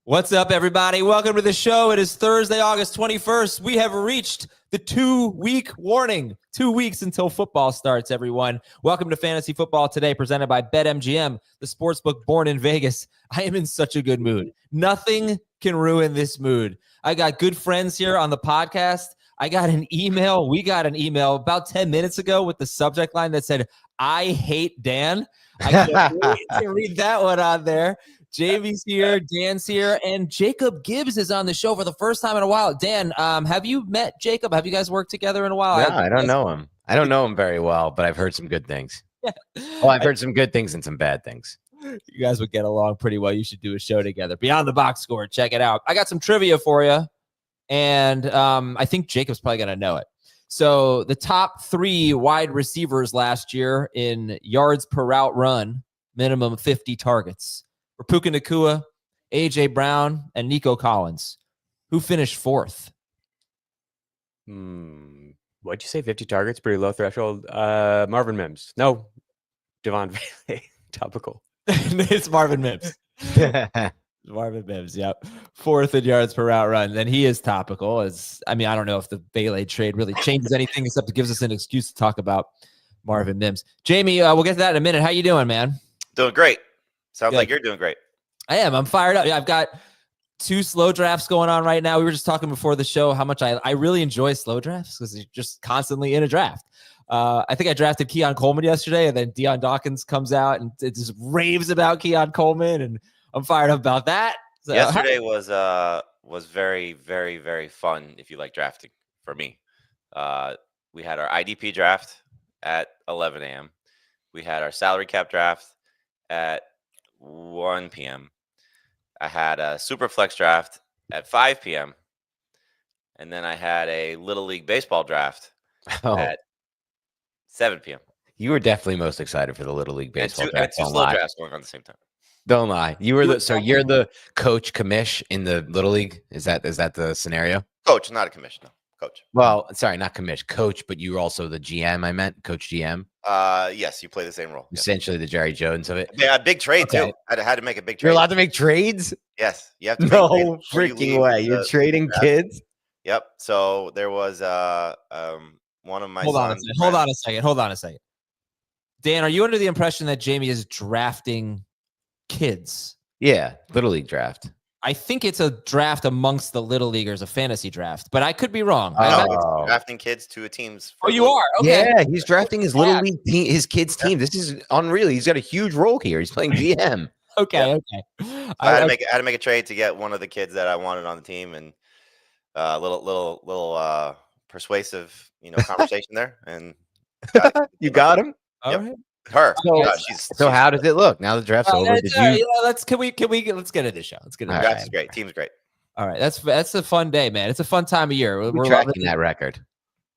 What's up, everybody? Welcome to the show. It is Thursday, August 21st. We have reached the 2-week warning. 2 weeks until football starts, everyone. Welcome to Fantasy Football Today, presented by BetMGM, the sportsbook born in Vegas. I am in such a good mood. Nothing can ruin this mood. I got good friends here on the podcast. I got an email. We got an email about 10 minutes ago with the subject line that said, "I hate Dan." I can't wait to read that one on there. Jamie's here, Dan's here, and Jacob Gibbs is on the show for the first time in a while. Dan, have you met Jacob? Have you guys worked together in a while? No, I don't know him. I don't know him very well, but I've heard some good things. Well, I've heard some good things and some bad things. You guys would get along pretty well. You should do a show together. Beyond the Box Score, check it out. I got some trivia for you, and I think Jacob's probably going to know it. So the top 3 wide receivers last year in yards per route run, minimum 50 targets. Puka Nacua, A.J. Brown, and Nico Collins. Who finished 4th? What'd you say? 50 targets? Pretty low threshold. Marvin Mims. No. Devon Bailey. Topical. It's Marvin Mims. Marvin Mims, yep. 4th in yards per route run. And he is topical. I don't know if the Bailey trade really changes anything except it gives us an excuse to talk about Marvin Mims. Jamie, we'll get to that in a minute. How you doing, man? Doing great. Sounds Good. like you're doing great. I am. I'm fired up. Yeah, I've got 2 slow drafts going on right now. We were just talking before the show how much I really enjoy slow drafts because you're just constantly in a draft. I think I drafted Keon Coleman yesterday, and then Deion Dawkins comes out and it just raves about Keon Coleman, and I'm fired up about that. So, Yesterday was very, very, very fun if you like drafting for me. We had our IDP draft at 11 a.m. We had our salary cap draft at 1 p.m. I had a super flex draft at 5 p.m. And then I had a Little League baseball draft at 7 p.m. You were definitely most excited for the Little League baseball draft. Two slow drafts going on at the same time. Don't lie. You're the coach commish in the Little League? Is that the scenario? Coach, not a commissioner. Coach. Well, sorry, not commish, coach, but you were also the GM, I meant, coach GM. Yes, you play the same role. Essentially the Jerry Jones of it. Yeah, big trade too. I had to make a big trade. You're allowed to make trades? Yes, you have to. No freaking way. You're trading kids? Yep. So there was one of my Hold on a second. Dan, are you under the impression that Jamie is drafting kids? Yeah, Little League draft. I think it's a draft amongst the Little Leaguers, a fantasy draft, but I could be wrong. No, drafting kids to a team's. You are? Okay. Yeah, he's drafting his Little League team, his kids' team. This is unreal. He's got a huge role here. He's playing GM. Okay. I had to make a trade to get one of the kids that I wanted on the team, and little persuasive, conversation there, and you got him. Yep. Right. Her. So how does it look now? The draft's over. Let's get into the show. Let's get into Draft is great. Team's great. All right, that's a fun day, man. It's a fun time of year. We're tracking that record.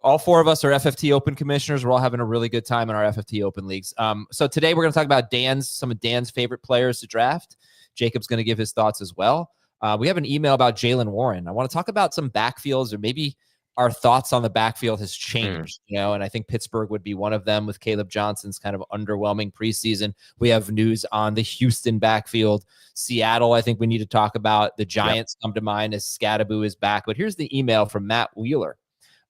All 4 of us are FFT Open commissioners. We're all having a really good time in our FFT Open leagues. So today we're going to talk about some of Dan's favorite players to draft. Jacob's going to give his thoughts as well. We have an email about Jaylen Warren. I want to talk about some backfields, or maybe our thoughts on the backfield has changed, and I think Pittsburgh would be one of them with Caleb Johnson's kind of underwhelming preseason. We have news on the Houston backfield. Seattle, I think we need to talk about. The Giants come to mind as Scadaboo is back. But here's the email from Matt Wheeler.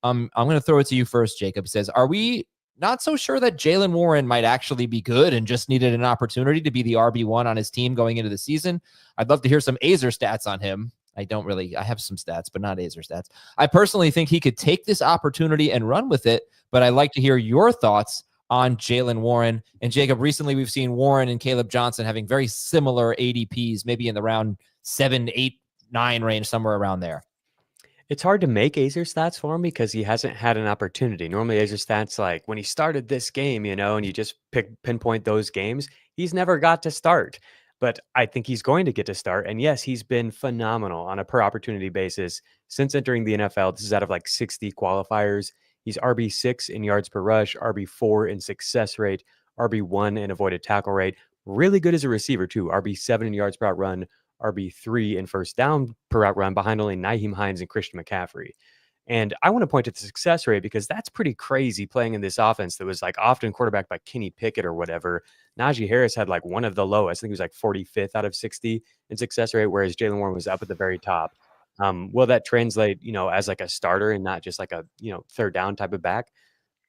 I'm going to throw it to you first, Jacob. It says, are we not so sure that Jaylen Warren might actually be good and just needed an opportunity to be the RB1 on his team going into the season? I'd love to hear some Azer stats on him. I have some stats, but not Azer stats. I personally think he could take this opportunity and run with it, but I'd like to hear your thoughts on Jaylen Warren. And Jacob, recently we've seen Warren and Caleb Johnson having very similar ADPs, maybe in the round 7, 8, 9 range, somewhere around there. It's hard to make Azer stats for him because he hasn't had an opportunity. Normally Azer stats, like when he started this game, and you just pinpoint those games, he's never got to start. But I think he's going to get to start. And yes, he's been phenomenal on a per opportunity basis since entering the NFL. This is out of like 60 qualifiers. He's RB6 in yards per rush, RB4 in success rate, RB1 in avoided tackle rate. Really good as a receiver too. RB7 in yards per route run, RB3 in first down per route run, behind only Nyheim Hines and Christian McCaffrey. And I want to point to the success rate because that's pretty crazy playing in this offense that was like often quarterbacked by Kenny Pickett or whatever. Najee Harris had like one of the lowest. I think he was like 45th out of 60 in success rate, whereas Jalen Warren was up at the very top. Will that translate, as like a starter and not just like a, third down type of back?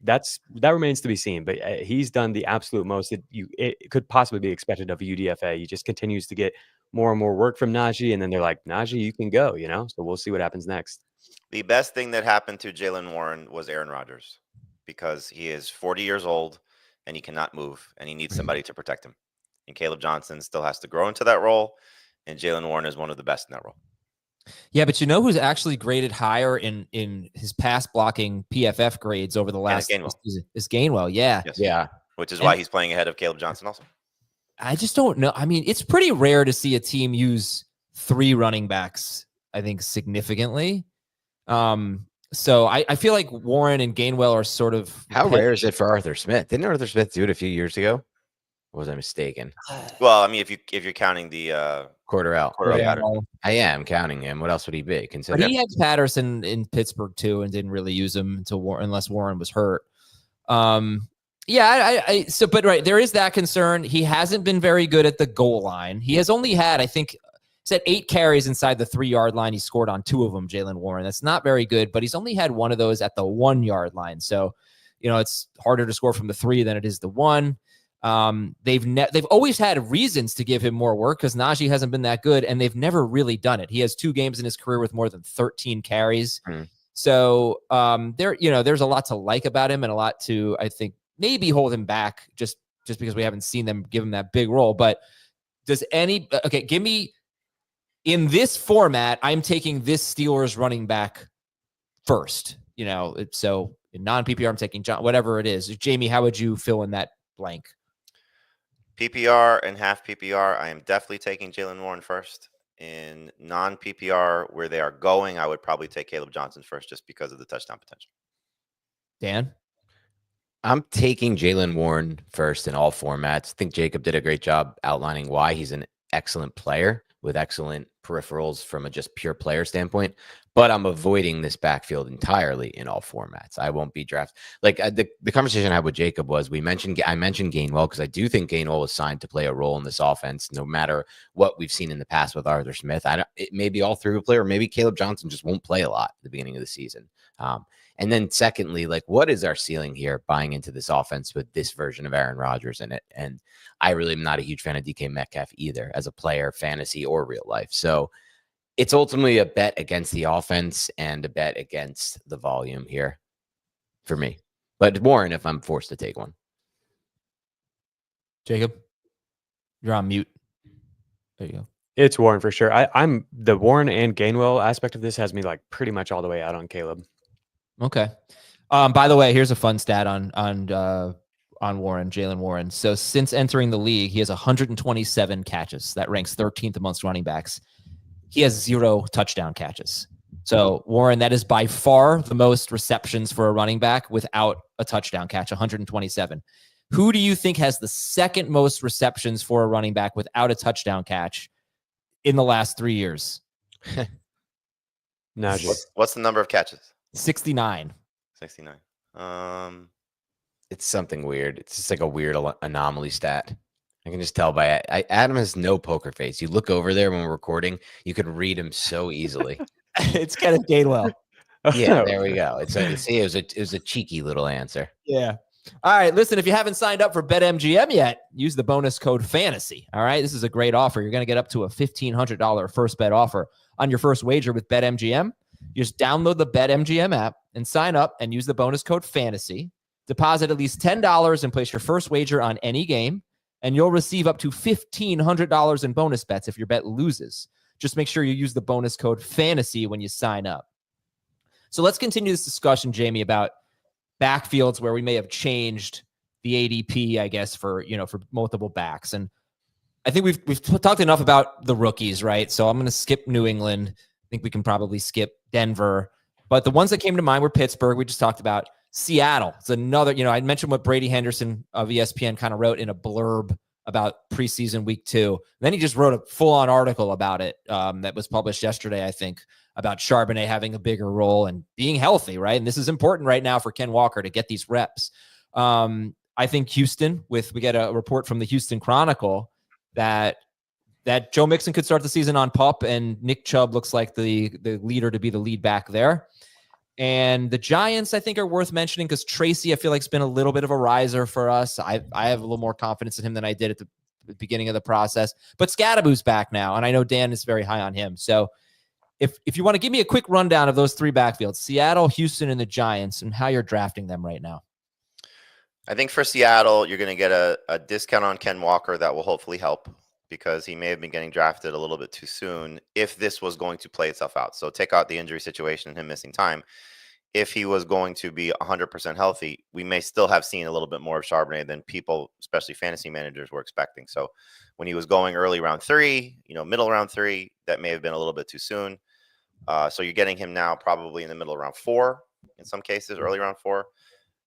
That remains to be seen, but he's done the absolute most that it could possibly be expected of UDFA. He just continues to get more and more work from Najee, and then they're like, Najee, you can go, so we'll see what happens next. The best thing that happened to Jalen Warren was Aaron Rodgers, because he is 40 years old and he cannot move, and he needs somebody to protect him. And Caleb Johnson still has to grow into that role, and Jalen Warren is one of the best in that role. Yeah, but who's actually graded higher in his pass blocking PFF grades over the last season is Gainwell. Yeah. Yes. Yeah. Which is why he's playing ahead of Caleb Johnson also. I just don't know. I mean, it's pretty rare to see a team use 3 running backs, I think, significantly. So I feel like Warren and Gainwell are sort of... How rare is it for Arthur Smith? Didn't Arthur Smith do it a few years ago? Or was I mistaken? Well, I mean, if you're counting the quarter out. I am counting him. What else would he be? But he had Patterson in Pittsburgh too, and didn't really use him unless Warren was hurt. Yeah, but right, there is that concern. He hasn't been very good at the goal line. He has only had, I think, said 8 carries inside the 3-yard line. He scored on 2 of them, Jalen Warren. That's not very good, but he's only had 1 of those at the 1-yard line. So, it's harder to score from the 3 than it is the 1. They've always had reasons to give him more work because Najee hasn't been that good, and they've never really done it. He has 2 games in his career with more than 13 carries. So there's a lot to like about him and a lot to, I think, maybe hold him back just because we haven't seen them give him that big role. But give me, in this format, I'm taking this Steelers running back first. So in non-PPR, I'm taking John, whatever it is. Jamie, how would you fill in that blank? PPR and half PPR, I am definitely taking Jalen Warren first. In non-PPR, where they are going, I would probably take Caleb Johnson first just because of the touchdown potential. Dan? I'm taking Jalen Warren first in all formats. I think Jacob did a great job outlining why he's an excellent player with excellent peripherals from a just pure player standpoint. But I'm avoiding this backfield entirely in all formats. I won't be drafted. Like the conversation I had with Jacob was I mentioned Gainwell because I do think Gainwell was signed to play a role in this offense, no matter what we've seen in the past with Arthur Smith. It may be all 3 will play, or maybe Caleb Johnson just won't play a lot at the beginning of the season. And then secondly, like, what is our ceiling here buying into this offense with this version of Aaron Rodgers in it? And I really am not a huge fan of DK Metcalf either as a player, fantasy or real life. So it's ultimately a bet against the offense and a bet against the volume here for me. But Warren, if I'm forced to take one. Jacob, you're on mute. There you go. It's Warren for sure. I'm the Warren and Gainwell aspect of this has me like pretty much all the way out on Caleb. Okay. By the way, here's a fun stat on Warren, Jalen Warren. So since entering the league, he has 127 catches. That ranks 13th amongst running backs. He has 0 touchdown catches. So Warren, that is by far the most receptions for a running back without a touchdown catch, 127. Who do you think has the second most receptions for a running back without a touchdown catch in the last 3 years? What's the number of catches? 69. 69. It's something weird. It's just like a weird anomaly stat. I can just tell by Adam has no poker face. You look over there when we're recording, you could read him so easily. It's kind of Gainwell. Yeah, there we go. It was a cheeky little answer. Yeah. All right. Listen, if you haven't signed up for BetMGM yet, use the bonus code FANTASY. All right. This is a great offer. You're going to get up to a $1,500 first bet offer on your first wager with BetMGM. You just download the BetMGM app and sign up and use the bonus code FANTASY. Deposit at least $10 and place your first wager on any game, and you'll receive up to $1,500 in bonus bets if your bet loses. Just make sure you use the bonus code FANTASY when you sign up. So let's continue this discussion, Jamie, about backfields where we may have changed the ADP, I guess, for multiple backs. And I think we've talked enough about the rookies, right? So I'm going to skip New England. I think we can probably skip Denver. But the ones that came to mind were Pittsburgh. We just talked about Seattle. It's another, I mentioned what Brady Henderson of ESPN kind of wrote in a blurb about preseason week 2. Then he just wrote a full-on article about it that was published yesterday, I think, about Charbonnet having a bigger role and being healthy, right? And this is important right now for Ken Walker to get these reps. I think Houston, we get a report from the Houston Chronicle that Joe Mixon could start the season on PUP, and Nick Chubb looks like the leader to be the lead back there. And the Giants, I think, are worth mentioning because Tracy, I feel like, has been a little bit of a riser for us. I have a little more confidence in him than I did at the beginning of the process. But Scadaboo's back now, and I know Dan is very high on him. So if you want to give me a quick rundown of those 3 backfields, Seattle, Houston, and the Giants, and how you're drafting them right now. I think for Seattle, you're going to get a discount on Ken Walker that will hopefully help because he may have been getting drafted a little bit too soon if this was going to play itself out. So take out the injury situation and him missing time. If he was going to be 100% healthy, we may still have seen a little bit more of Charbonnet than people, especially fantasy managers, were expecting. So when he was going early round 3, middle round 3, that may have been a little bit too soon. So you're getting him now probably in the middle of round 4, in some cases, early round 4.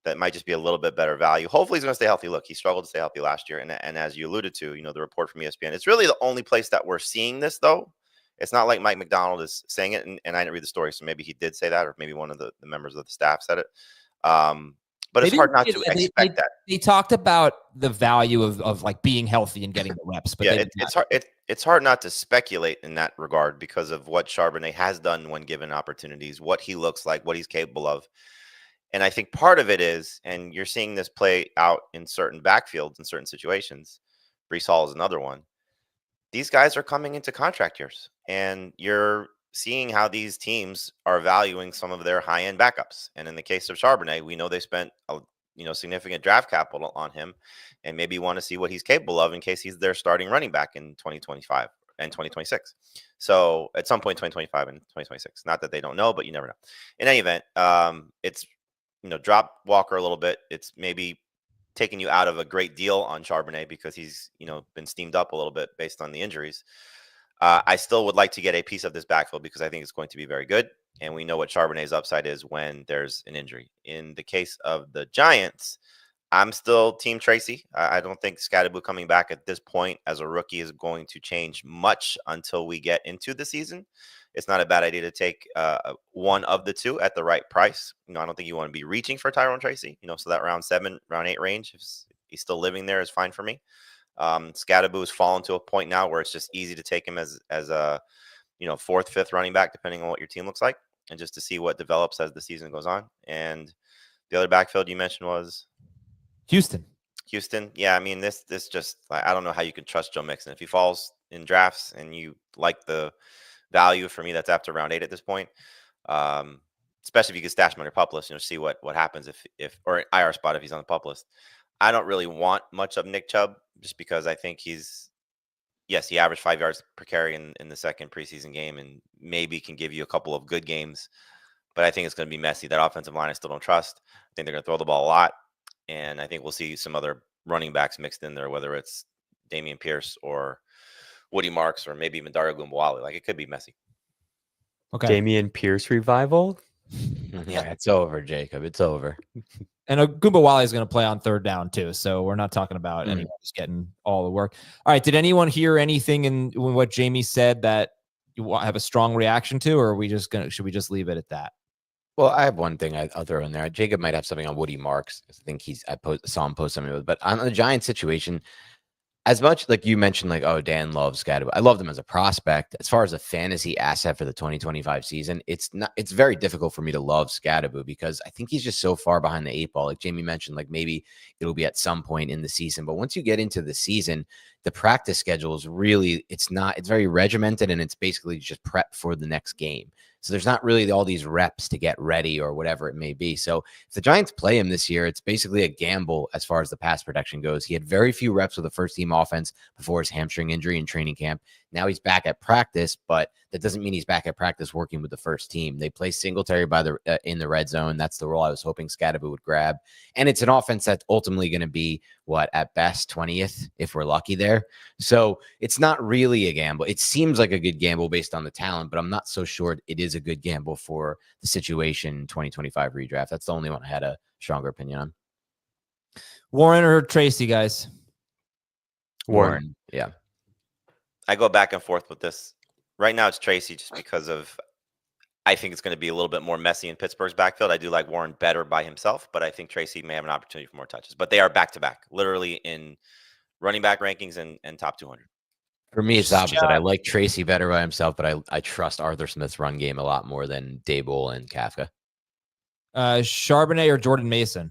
That might just be a little bit better value. Hopefully he's going to stay healthy. Look, he struggled to stay healthy last year. And as you alluded to, the report from ESPN, it's really the only place that we're seeing this, though. It's not like Mike McDonald is saying it, and I didn't read the story, so maybe he did say that, or maybe one of the members of the staff said it. But it's hard not to expect that. They talked about the value of like being healthy and getting the reps. But yeah, it's hard. It's hard not to speculate in that regard because of what Charbonnet has done when given opportunities, what he looks like, what he's capable of. And I think part of it is, and you're seeing this play out in certain backfields in certain situations. Breece Hall is another one. These guys are coming into contract years, and you're seeing how these teams are valuing some of their high-end backups. And in the case of Charbonnet, we know they spent significant draft capital on him, and maybe want to see what he's capable of in case he's their starting running back in 2025 and 2026. So at some point, 2025 and 2026. Not that they don't know, but you never know. In any event, it's drop Walker a little bit. It's maybe taking you out of a great deal on Charbonnet because he's, been steamed up a little bit based on the injuries. I still would like to get a piece of this backfield because I think it's going to be very good. And we know what Charbonnet's upside is when there's an injury. In the case of the Giants, I'm still Team Tracy. I don't think Scadaboo coming back at this point as a rookie is going to change much until we get into the season. It's not a bad idea to take one of the two at the right price. I don't think you want to be reaching for Tyrone Tracy. So that round 7, round 8 range, if he's still living there, is fine for me. Scadaboo has fallen to a point now where it's just easy to take him as a 4th, 5th running back, depending on what your team looks like, and just to see what develops as the season goes on. And the other backfield you mentioned was Houston. Yeah, I mean, this just, I don't know how you can trust Joe Mixon. If he falls in drafts and you like the value, for me, that's after round 8 at this point. Especially if you can stash him on your PUP list, see what happens if or IR spot if he's on the PUP list. I don't really want much of Nick Chubb just because I think he averaged 5 yards per carry in the second preseason game and maybe can give you a couple of good games. But I think it's going to be messy. That offensive line I still don't trust. I think they're going to throw the ball a lot. And I think we'll see some other running backs mixed in there, whether it's Dameon Pierce or Woody Marks or maybe even Dario Gumbawale. Like, it could be messy. Okay. Dameon Pierce revival? Yeah, it's over, Jacob. It's over. And Gumbawale is going to play on 3rd down too. So we're not talking about anyone just getting all the work. All right. Did anyone hear anything in what Jamie said that you have a strong reaction to, or are we just should we just leave it at that? Well, I have one thing I'll throw in there. Jacob might have something on Woody Marks. I think I saw him post something, but on the Giants situation, as much like you mentioned, like, oh, Dan loves Scadaboo. I love him as a prospect. As far as a fantasy asset for the 2025 season, it's very difficult for me to love Scadaboo because I think he's just so far behind the 8 ball. Like Jamie mentioned, like maybe it'll be at some point in the season. But once you get into the season, the practice schedule is really, it's very regimented and it's basically just prep for the next game. So there's not really all these reps to get ready or whatever it may be. So if the Giants play him this year, it's basically a gamble as far as the pass protection goes. He had very few reps with the first team offense before his hamstring injury in training camp. Now he's back at practice, but that doesn't mean he's back at practice working with the first team. They play Singletary in the red zone. That's the role I was hoping Scadaboo would grab. And it's an offense that's ultimately going to be, at best 20th, if we're lucky there. So it's not really a gamble. It seems like a good gamble based on the talent, but I'm not so sure it is a good gamble for the situation 2025 redraft. That's the only one I had a stronger opinion on. Warren or Tracy, guys? Warren. Yeah. I go back and forth with this. Right now, it's Tracy just because of I think it's going to be a little bit more messy in Pittsburgh's backfield. I do like Warren better by himself, but I think Tracy may have an opportunity for more touches. But they are back-to-back, literally in running back rankings and top 200. For me, it's the opposite. I like Tracy better by himself, but I trust Arthur Smith's run game a lot more than Dable and Kafka. Charbonnet or Jordan Mason?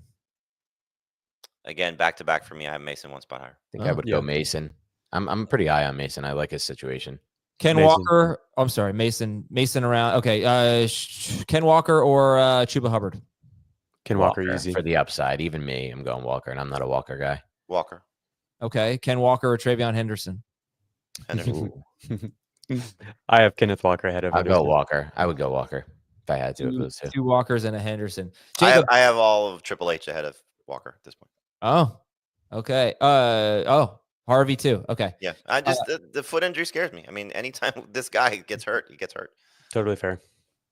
Again, back-to-back for me. I have Mason one spot higher. I think I would go Mason. I'm pretty high on Mason. I like his situation. Ken Mason. Walker. I'm sorry, Mason around. Okay. Ken Walker or Chuba Hubbard? Ken Walker easy. For the upside. Even me, I'm going Walker, and I'm not a Walker guy. Walker. Okay. Ken Walker or Travion Henderson? I have Kenneth Walker ahead of I'll go Walker. I would go Walker if I had to. Of those two. Two Walkers and a Henderson. I have all of Triple H ahead of Walker at this point. Oh, okay. Harvey too. Okay. Yeah. I just the foot injury scares me. I mean, anytime this guy gets hurt, he gets hurt. Totally fair.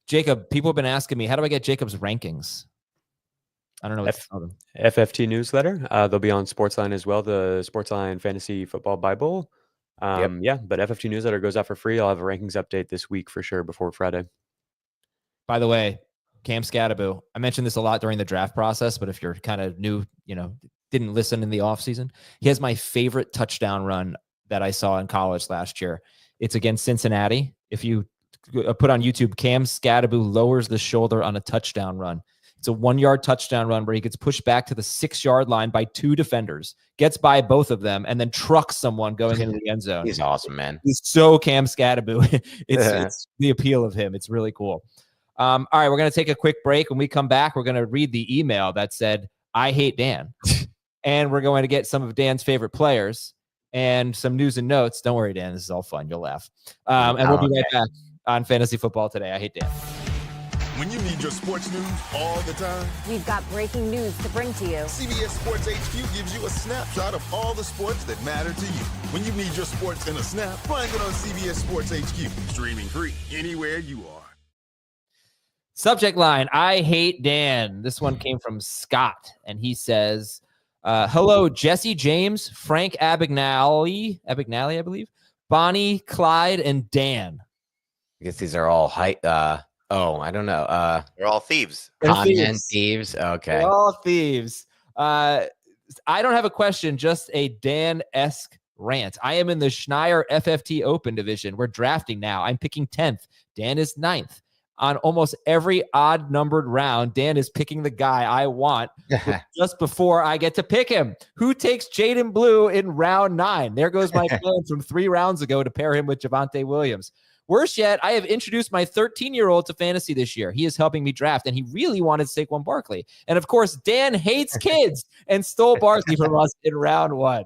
Jacob, people have been asking me, how do I get Jacob's rankings? I don't know what to tell them. FFT newsletter. They'll be on Sportsline as well, the Sportsline Fantasy Football Bible. Yeah, but FFT newsletter goes out for free. I'll have a rankings update this week for sure before Friday. By the way, Cam Scadaboo, I mentioned this a lot during the draft process, but if you're kind of new, didn't listen in the offseason, he has my favorite touchdown run that I saw in college last year. It's against Cincinnati. If you put on YouTube, Cam Scadaboo lowers the shoulder on a touchdown run. It's a 1-yard touchdown run where he gets pushed back to the 6-yard line by 2 defenders, gets by both of them, and then trucks someone going into the end zone. He's awesome, man. He's so Cam Scadaboo. It's the appeal of him. It's really cool. All right, we're going to take a quick break. When we come back, we're going to read the email that said, I hate Dan. And we're going to get some of Dan's favorite players and some news and notes. Don't worry, Dan. This is all fun. You'll laugh. And we'll be right back on Fantasy Football Today. I hate Dan. When you need your sports news all the time, we've got breaking news to bring to you. CBS Sports HQ gives you a snapshot of all the sports that matter to you. When you need your sports in a snap, find it on CBS Sports HQ. Streaming free anywhere you are. Subject line, I hate Dan. This one came from Scott, and he says, hello, Jesse James, Frank Abagnale, I believe, Bonnie, Clyde, and Dan. I guess these are all I don't know. They're all thieves. Content thieves. Okay. They're all thieves. I don't have a question, just a Dan-esque rant. I am in the Schneier FFT Open division. We're drafting now. I'm picking 10th. Dan is 9th. On almost every odd numbered round, Dan is picking the guy I want just before I get to pick him. Who takes Jaden Blue in round 9? There goes my plan from 3 rounds ago to pair him with Javonte Williams. Worse yet, I have introduced my 13-year-old to fantasy this year. He is helping me draft, and he really wanted Saquon Barkley. And of course, Dan hates kids and stole Barkley from us in round 1.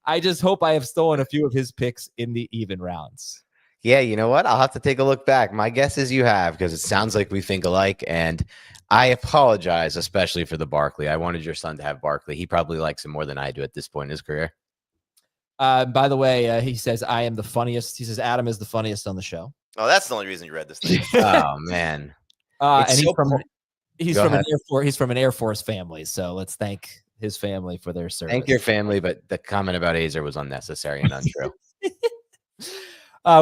I just hope I have stolen a few of his picks in the even rounds. Yeah, you know what? I'll have to take a look back. My guess is you have, because it sounds like we think alike. And I apologize, especially for the Barkley. I wanted your son to have Barkley. He probably likes him more than I do at this point in his career. By the way, he says, I am the funniest. He says, Adam is the funniest on the show. Oh, that's the only reason you read this thing. Oh, man. And he's from an Air Force family. So let's thank his family for their service. Thank your family, but the comment about Azer was unnecessary and untrue.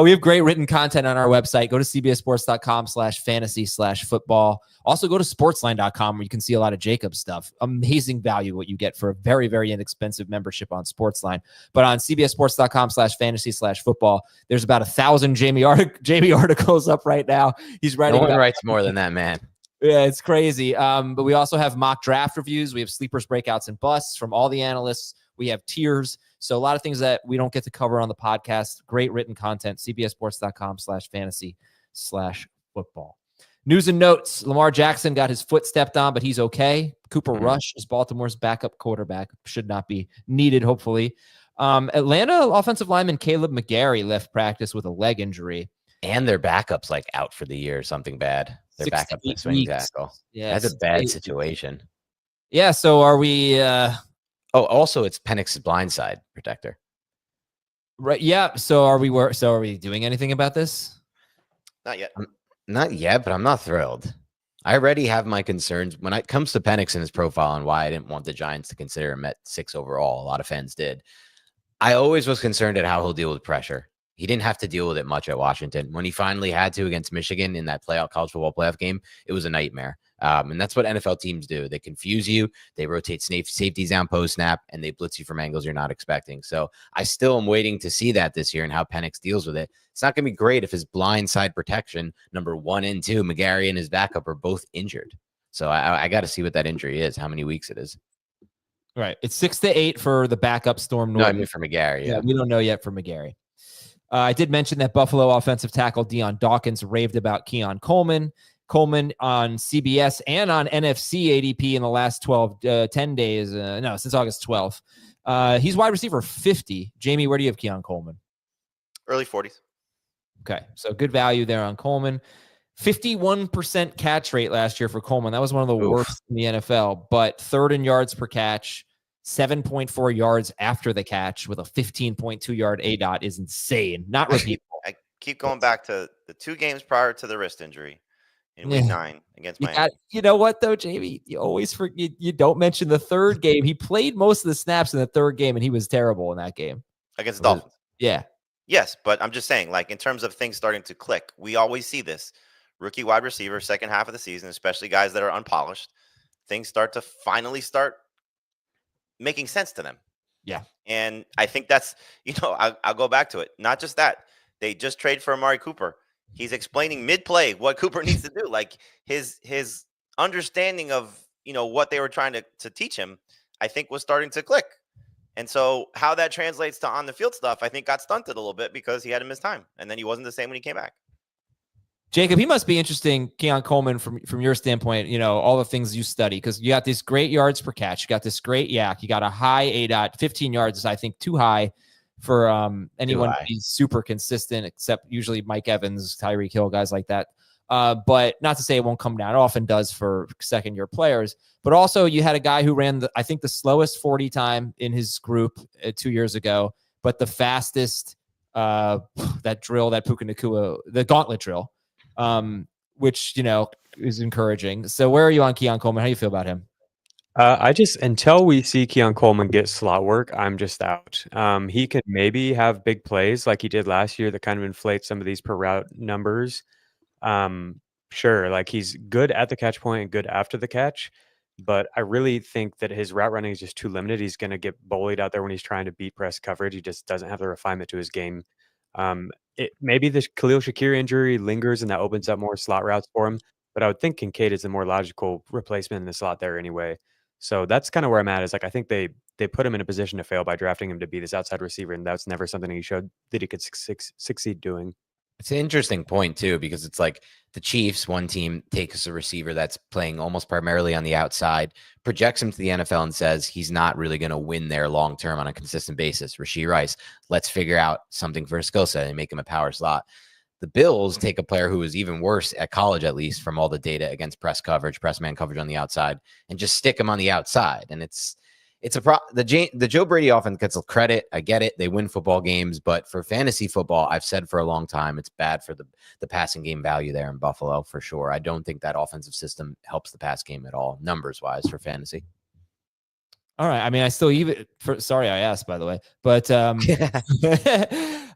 We have great written content on our website. Go to cbssports.com/fantasy/football. Also go to sportsline.com where you can see a lot of Jacob's stuff. Amazing value what you get for a very, very inexpensive membership on Sportsline. But on cbssports.com/fantasy/football, there's about 1,000 Jamie articles up right now. He's writing. No one writes more than that, man. Yeah, it's crazy. But we also have mock draft reviews. We have sleepers, breakouts, and busts from all the analysts. We have tiers. So a lot of things that we don't get to cover on the podcast. Great written content. cbssports.com/fantasy/football. News and notes. Lamar Jackson got his foot stepped on, but he's okay. Cooper Rush is Baltimore's backup quarterback. Should not be needed, hopefully. Atlanta offensive lineman Caleb McGarry left practice with a leg injury. And their backup's like out for the year, something bad. Their backup is swing tackle. Yeah, that's a bad situation. Yeah, so are we... also, it's Penix's blindside protector. Right. Yeah. So are we doing anything about this? Not yet. Not yet, but I'm not thrilled. I already have my concerns when it comes to Penix and his profile and why I didn't want the Giants to consider him at 6 overall. A lot of fans did. I always was concerned at how he'll deal with pressure. He didn't have to deal with it much at Washington. When he finally had to against Michigan in that college football playoff game, it was a nightmare. And that's what NFL teams do. They confuse you. They rotate safeties down post snap, and they blitz you from angles you're not expecting. So I still am waiting to see that this year and how Penix deals with it. It's not going to be great if his blind side protection, number 1 and 2, McGarry and his backup are both injured. So I got to see what that injury is, how many weeks it is. Right. It's 6 to 8 for the backup Storm Norton. No, I mean for McGarry. Yeah, we don't know yet for McGarry. I did mention that Buffalo offensive tackle Deion Dawkins raved about Keon Coleman. Coleman on CBS and on NFC ADP in the last 10 days. Since August 12th. He's wide receiver 50. Jamie, where do you have Keon Coleman? Early 40s. Okay, so good value there on Coleman. 51% catch rate last year for Coleman. That was one of the worst in the NFL, but third in yards per catch, 7.4 yards after the catch with a 15.2 yard ADOT is insane. Not repeatable. I keep going back to the 2 games prior to the wrist injury in week 9 against Miami. You know what, though, Jamie? You always forget. You don't mention the third game. He played most of the snaps in the third game, and he was terrible in that game. Against the Dolphins. Yeah. Yes, but I'm just saying, like, in terms of things starting to click, we always see this. Rookie wide receiver, second half of the season, especially guys that are unpolished, things start to finally start making sense to them. Yeah. And I think that's, I'll go back to it. Not just that. They just trade for Amari Cooper. He's explaining mid-play what Cooper needs to do. Like his understanding of, what they were trying to teach him, I think was starting to click. And so how that translates to on the field stuff, I think got stunted a little bit because he had to miss time. And then he wasn't the same when he came back. Jacob, he must be interesting, Keon Coleman, from your standpoint, all the things you study, because you got this great yards per catch. You got this great yak. You got a high ADOT. 15 yards is, I think, too high for anyone to be super consistent, except usually Mike Evans, Tyreek Hill, guys like that. But not to say it won't come down. It often does for second-year players. But also you had a guy who ran, I think, the slowest 40 time in his group 2 years ago, but the fastest, that drill, that Puka Nacua, the gauntlet drill. Which, is encouraging. So where are you on Keon Coleman? How do you feel about him? Until we see Keon Coleman get slot work, I'm just out. He could maybe have big plays like he did last year that kind of inflate some of these per route numbers. Sure, like he's good at the catch point and good after the catch, but I really think that his route running is just too limited. He's going to get bullied out there when he's trying to beat press coverage. He just doesn't have the refinement to his game. Maybe the Khalil Shakir injury lingers and that opens up more slot routes for him. But I would think Kincaid is the more logical replacement in the slot there anyway. So that's kind of where I'm at. Is like I think they put him in a position to fail by drafting him to be this outside receiver, and that's never something he showed that he could succeed doing. It's an interesting point too, because it's like the Chiefs, one team takes a receiver that's playing almost primarily on the outside, projects him to the NFL and says he's not really going to win there long term on a consistent basis. Rashee Rice, let's figure out something for a skill set and make him a power slot. The Bills take a player who was even worse at college, at least from all the data against press man coverage on the outside, and just stick him on the outside. And the Joe Brady offense gets credit. I get it. They win football games, but for fantasy football, I've said for a long time, it's bad for the passing game value there in Buffalo for sure. I don't think that offensive system helps the pass game at all, numbers wise, for fantasy. All right. I mean, sorry I asked, by the way, but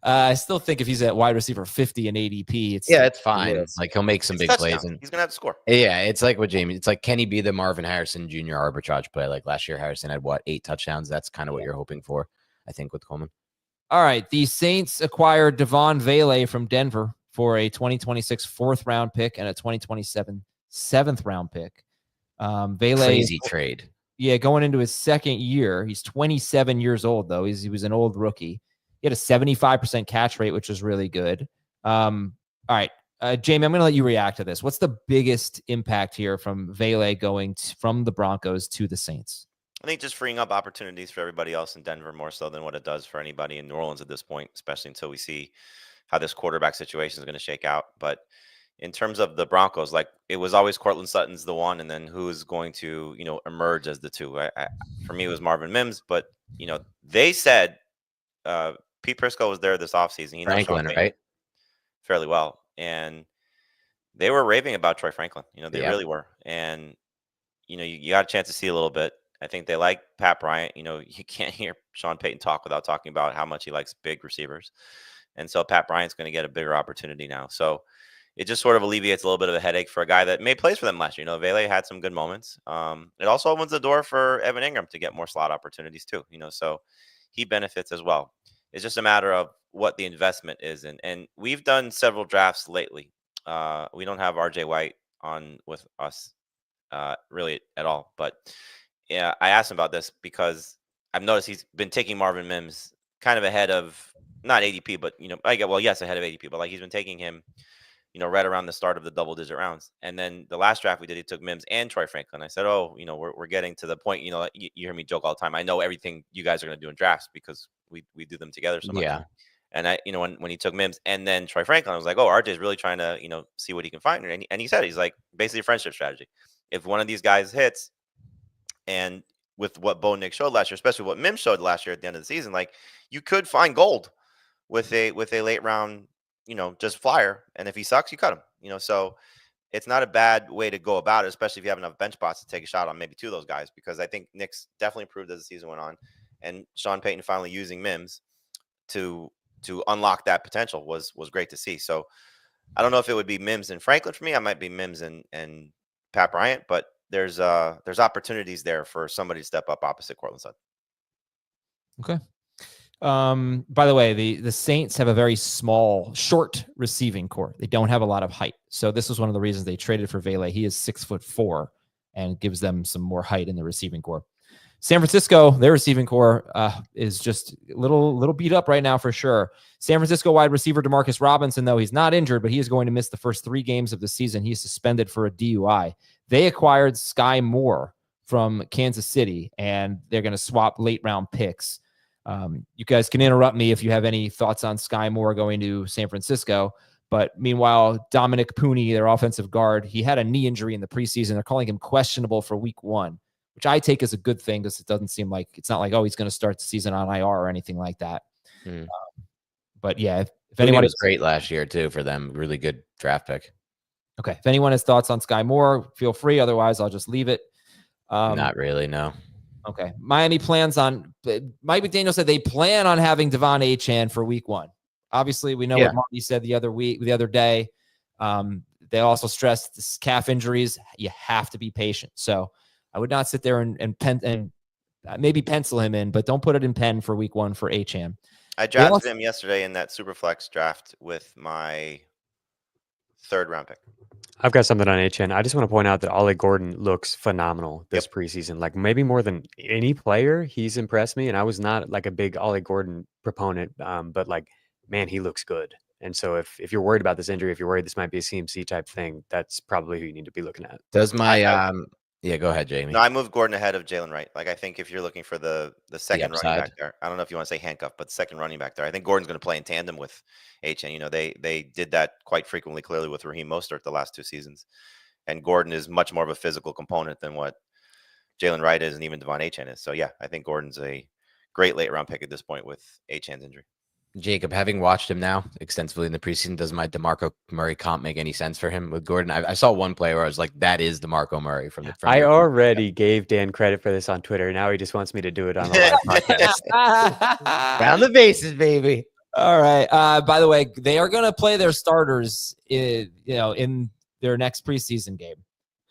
I still think if he's at wide receiver 50 in ADP, it's fine. Like he'll make some big plays and he's gonna have to score. Yeah, it's like what Jamie. It's like, can he be the Marvin Harrison Jr. arbitrage play? Like last year, Harrison had 8 touchdowns. That's kind of what you're hoping for, I think, with Coleman. All right. The Saints acquired Devon Vele from Denver for a 2026 4th round pick and a 2027 7th round pick. Vele, crazy trade. Yeah, going into his second year. He's 27 years old, though. He was an old rookie. He had a 75% catch rate, which was really good. All right, Jamie, I'm going to let you react to this. What's the biggest impact here from Vele going from the Broncos to the Saints? I think just freeing up opportunities for everybody else in Denver more so than what it does for anybody in New Orleans at this point, especially until we see how this quarterback situation is going to shake out. But in terms of the Broncos, like it was always Cortland Sutton's the one, and then who's going to, emerge as the two. For me, it was Marvin Mims, but they said Pete Prisco was there this offseason. He knows Franklin, right? Fairly well, and they were raving about Troy Franklin. They really were, and you got a chance to see a little bit. I think they like Pat Bryant. You can't hear Sean Payton talk without talking about how much he likes big receivers. And so Pat Bryant's going to get a bigger opportunity now. So it just sort of alleviates a little bit of a headache for a guy that made plays for them last year. Vele had some good moments. It also opens the door for Evan Ingram to get more slot opportunities too. So he benefits as well. It's just a matter of what the investment is. And we've done several drafts lately. We don't have RJ White on with us really at all. But yeah, I asked him about this because I've noticed he's been taking Marvin Mims kind of ahead of not ADP, but ahead of ADP, but like he's been taking him, right around the start of the double-digit rounds. And then the last draft we did, he took Mims and Troy Franklin. I said, we're getting to the point. You hear me joke all the time. I know everything you guys are going to do in drafts because we do them together so much. Yeah. And I, when he took Mims and then Troy Franklin, I was like, oh, RJ is really trying to, see what he can find. And he said, he's like, basically a friendship strategy. If one of these guys hits, and with what Bo Nick showed last year, especially what Mims showed last year at the end of the season, like you could find gold with a late round, just flyer. And if he sucks, you cut him, so it's not a bad way to go about it, especially if you have enough bench spots to take a shot on maybe two of those guys, because I think Nick's definitely improved as the season went on, and Sean Payton finally using Mims to unlock that potential was great to see. So I don't know if it would be Mims and Franklin for me. I might be Mims and Pat Bryant, but there's opportunities there for somebody to step up opposite Courtland Sutton. Okay. By the way, the Saints have a very short receiving core. They don't have a lot of height. So this was one of the reasons they traded for Vele. He is 6'4" and gives them some more height in the receiving core. San Francisco, their receiving core is just a little beat up right now for sure. San Francisco wide receiver DeMarcus Robinson, though he's not injured, but he is going to miss the first 3 games of the season. He's suspended for a DUI. They acquired Sky Moore from Kansas City, and they're going to swap late round picks. You guys can interrupt me if you have any thoughts on Sky Moore going to San Francisco. But meanwhile, Dominic Pooney, their offensive guard, he had a knee injury in the preseason. They're calling him questionable for week 1, which I take as a good thing because it doesn't seem like it's not like, oh, he's going to start the season on IR or anything like that. But yeah, if anyone was great last year too for them, really good draft pick. Okay. If anyone has thoughts on Sky Moore, feel free. Otherwise, I'll just leave it. Not really, no. Okay. Miami plans on Mike McDaniel said they plan on having Devon Achane for week 1. Obviously, we know what Marty said the other day. They also stressed calf injuries. You have to be patient. So I would not sit there and maybe pencil him in, but don't put it in pen for week 1 for Achane. I drafted him yesterday in that Superflex draft with my 3rd round pick. I've got something on HN. I just want to point out that Ollie Gordon looks phenomenal this preseason. Like maybe more than any player, he's impressed me. And I was not like a big Ollie Gordon proponent, but like, man, he looks good. And so if you're worried about this injury, if you're worried this might be a CMC type thing, that's probably who you need to be looking at. Does my yeah, go ahead, Jamie. No, I moved Gordon ahead of Jalen Wright. Like I think if you're looking for the second running back there, I don't know if you want to say handcuff, but second running back there, I think Gordon's going to play in tandem with HN. They did that quite frequently, clearly with Raheem Mostert the last 2 seasons, and Gordon is much more of a physical component than what Jalen Wright is, and even Devon Achane is. So yeah, I think Gordon's a great late round pick at this point with Achane's injury. Jacob, having watched him now extensively in the preseason, does my DeMarco Murray comp make any sense for him with Gordon? I saw one play where I was like, that is DeMarco Murray from the. I already gave Dan credit for this on Twitter. Now he just wants me to do it on a live podcast. Round the bases, baby. All right. By the way, they are going to play their starters in their next preseason game,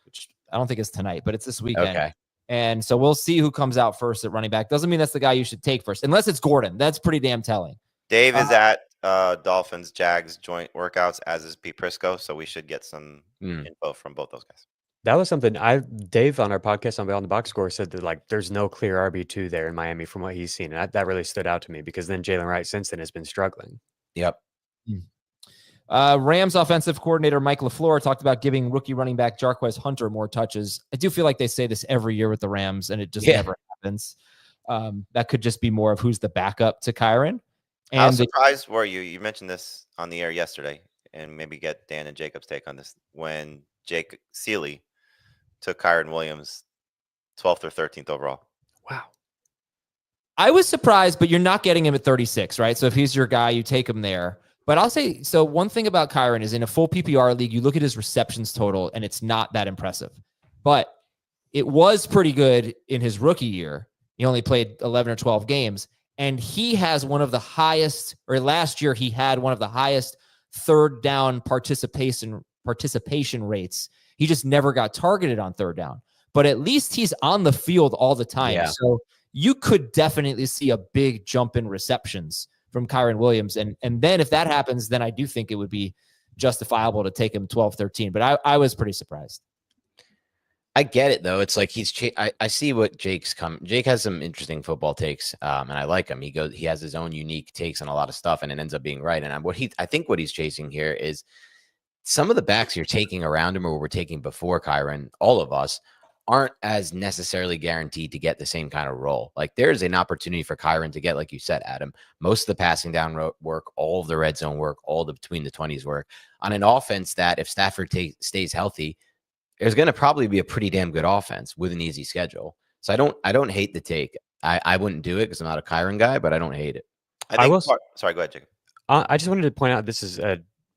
which I don't think is tonight, but it's this weekend. Okay. And so we'll see who comes out first at running back. Doesn't mean that's the guy you should take first, unless it's Gordon. That's pretty damn telling. Dave is at Dolphins Jags joint workouts, as is Pete Prisco, so we should get some info from both those guys. That was something Dave on our podcast on Beyond the Box Score said that like there's no clear RB2 there in Miami from what he's seen. And that really stood out to me because then Jalen Wright since then has been struggling. Yep. Rams offensive coordinator Mike LaFleur talked about giving rookie running back Jarquez Hunter more touches. I do feel like they say this every year with the Rams, and it just never happens. That could just be more of who's the backup to Kyren. And how surprised were you? You mentioned this on the air yesterday, and maybe get Dan and Jacob's take on this. When Jake Seeley took Kyren Williams 12th or 13th overall. Wow. I was surprised, but you're not getting him at 36, right? So if he's your guy, you take him there. But I'll say, so one thing about Kyren is in a full PPR league, you look at his receptions total, and it's not that impressive. But it was pretty good in his rookie year. He only played 11 or 12 games, and he has one of the highest, or last year he had one of the highest third down participation rates. He just never got targeted on third down, but at least he's on the field all the time. Yeah. So you could definitely see a big jump in receptions from Kyren Williams. And then if that happens, then I do think it would be justifiable to take him 12, 13, but I was pretty surprised. I get it though. It's like I see what Jake has some interesting football takes, and I like him. He has his own unique takes on a lot of stuff, and it ends up being right. And I think what he's chasing here is some of the backs you're taking around him, or we're taking before Kyren, all of us aren't as necessarily guaranteed to get the same kind of role. Like there's an opportunity for Kyren to get, like you said, Adam, most of the passing down work, all of the red zone work, all the between the 20s work on an offense that if Stafford stays healthy, there's going to probably be a pretty damn good offense with an easy schedule. So I don't hate the take. I wouldn't do it because I'm not a Kyren guy, but I don't hate it. Sorry, go ahead, Jacob. I just wanted to point out this is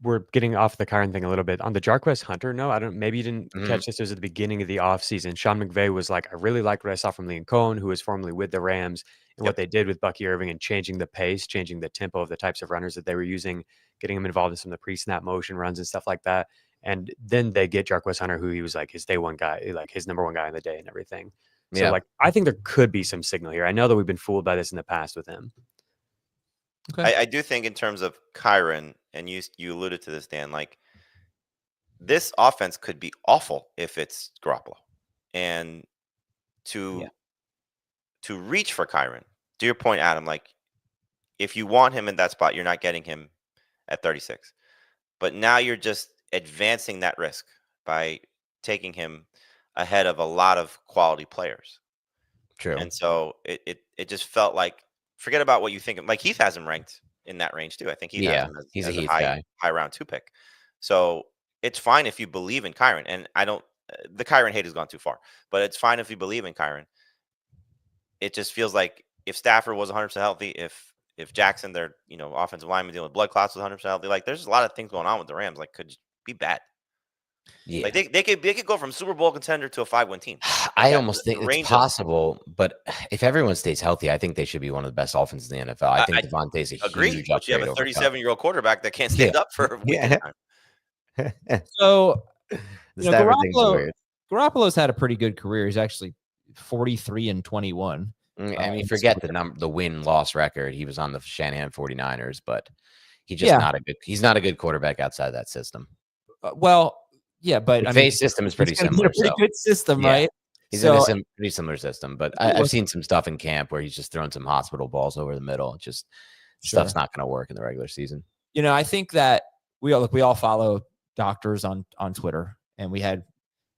we're getting off the Kyren thing a little bit on the Jarquez Hunter. No, maybe you didn't catch this. It was at the beginning of the offseason. Sean McVay was like, I really like what I saw from Liam Cohen, who was formerly with the Rams, and what they did with Bucky Irving and changing the pace, changing the tempo of the types of runners that they were using, getting him involved in some of the pre-snap motion runs and stuff like that. And then they get Jarquez Hunter, who he was like his day one guy, like his number one guy in the day and everything. So like, I think there could be some signal here. I know that we've been fooled by this in the past with him. Okay. I do think in terms of Kyren, and you alluded to this, Dan, like this offense could be awful if it's Garoppolo. And to reach for Kyren, to your point, Adam, like if you want him in that spot, you're not getting him at 36. But now you're just advancing that risk by taking him ahead of a lot of quality players. True. And so it just felt like, forget about what you think. Like Heath has him ranked in that range too. I think Heath has him he's as a Heath high round 2 pick. So it's fine if you believe in Kyren. And the Kyren hate has gone too far, but it's fine if you believe in Kyren. It just feels like if Stafford was 100% healthy, if Jackson, their offensive lineman dealing with blood clots was 100% healthy, like there's a lot of things going on with the Rams. Like could be bad. Yeah, like they could go from Super Bowl contender to a 5-win team. I almost think it's possible, but if everyone stays healthy, I think they should be one of the best offenses in the NFL. I think Devontae's a huge upgrade. You have a 37-year-old quarterback that can't stand up for a week at a time. So Garoppolo's had a pretty good career. He's actually 43-21. I mean, forget the win-loss record. He was on the Shanahan 49ers, but he's not a good quarterback outside that system. But McVay's system is pretty similar. Pretty good system, right? He's in a pretty similar system, but I've seen some stuff in camp where he's just throwing some hospital balls over the middle. Just stuff's not going to work in the regular season. I think that we all follow doctors on Twitter, and we had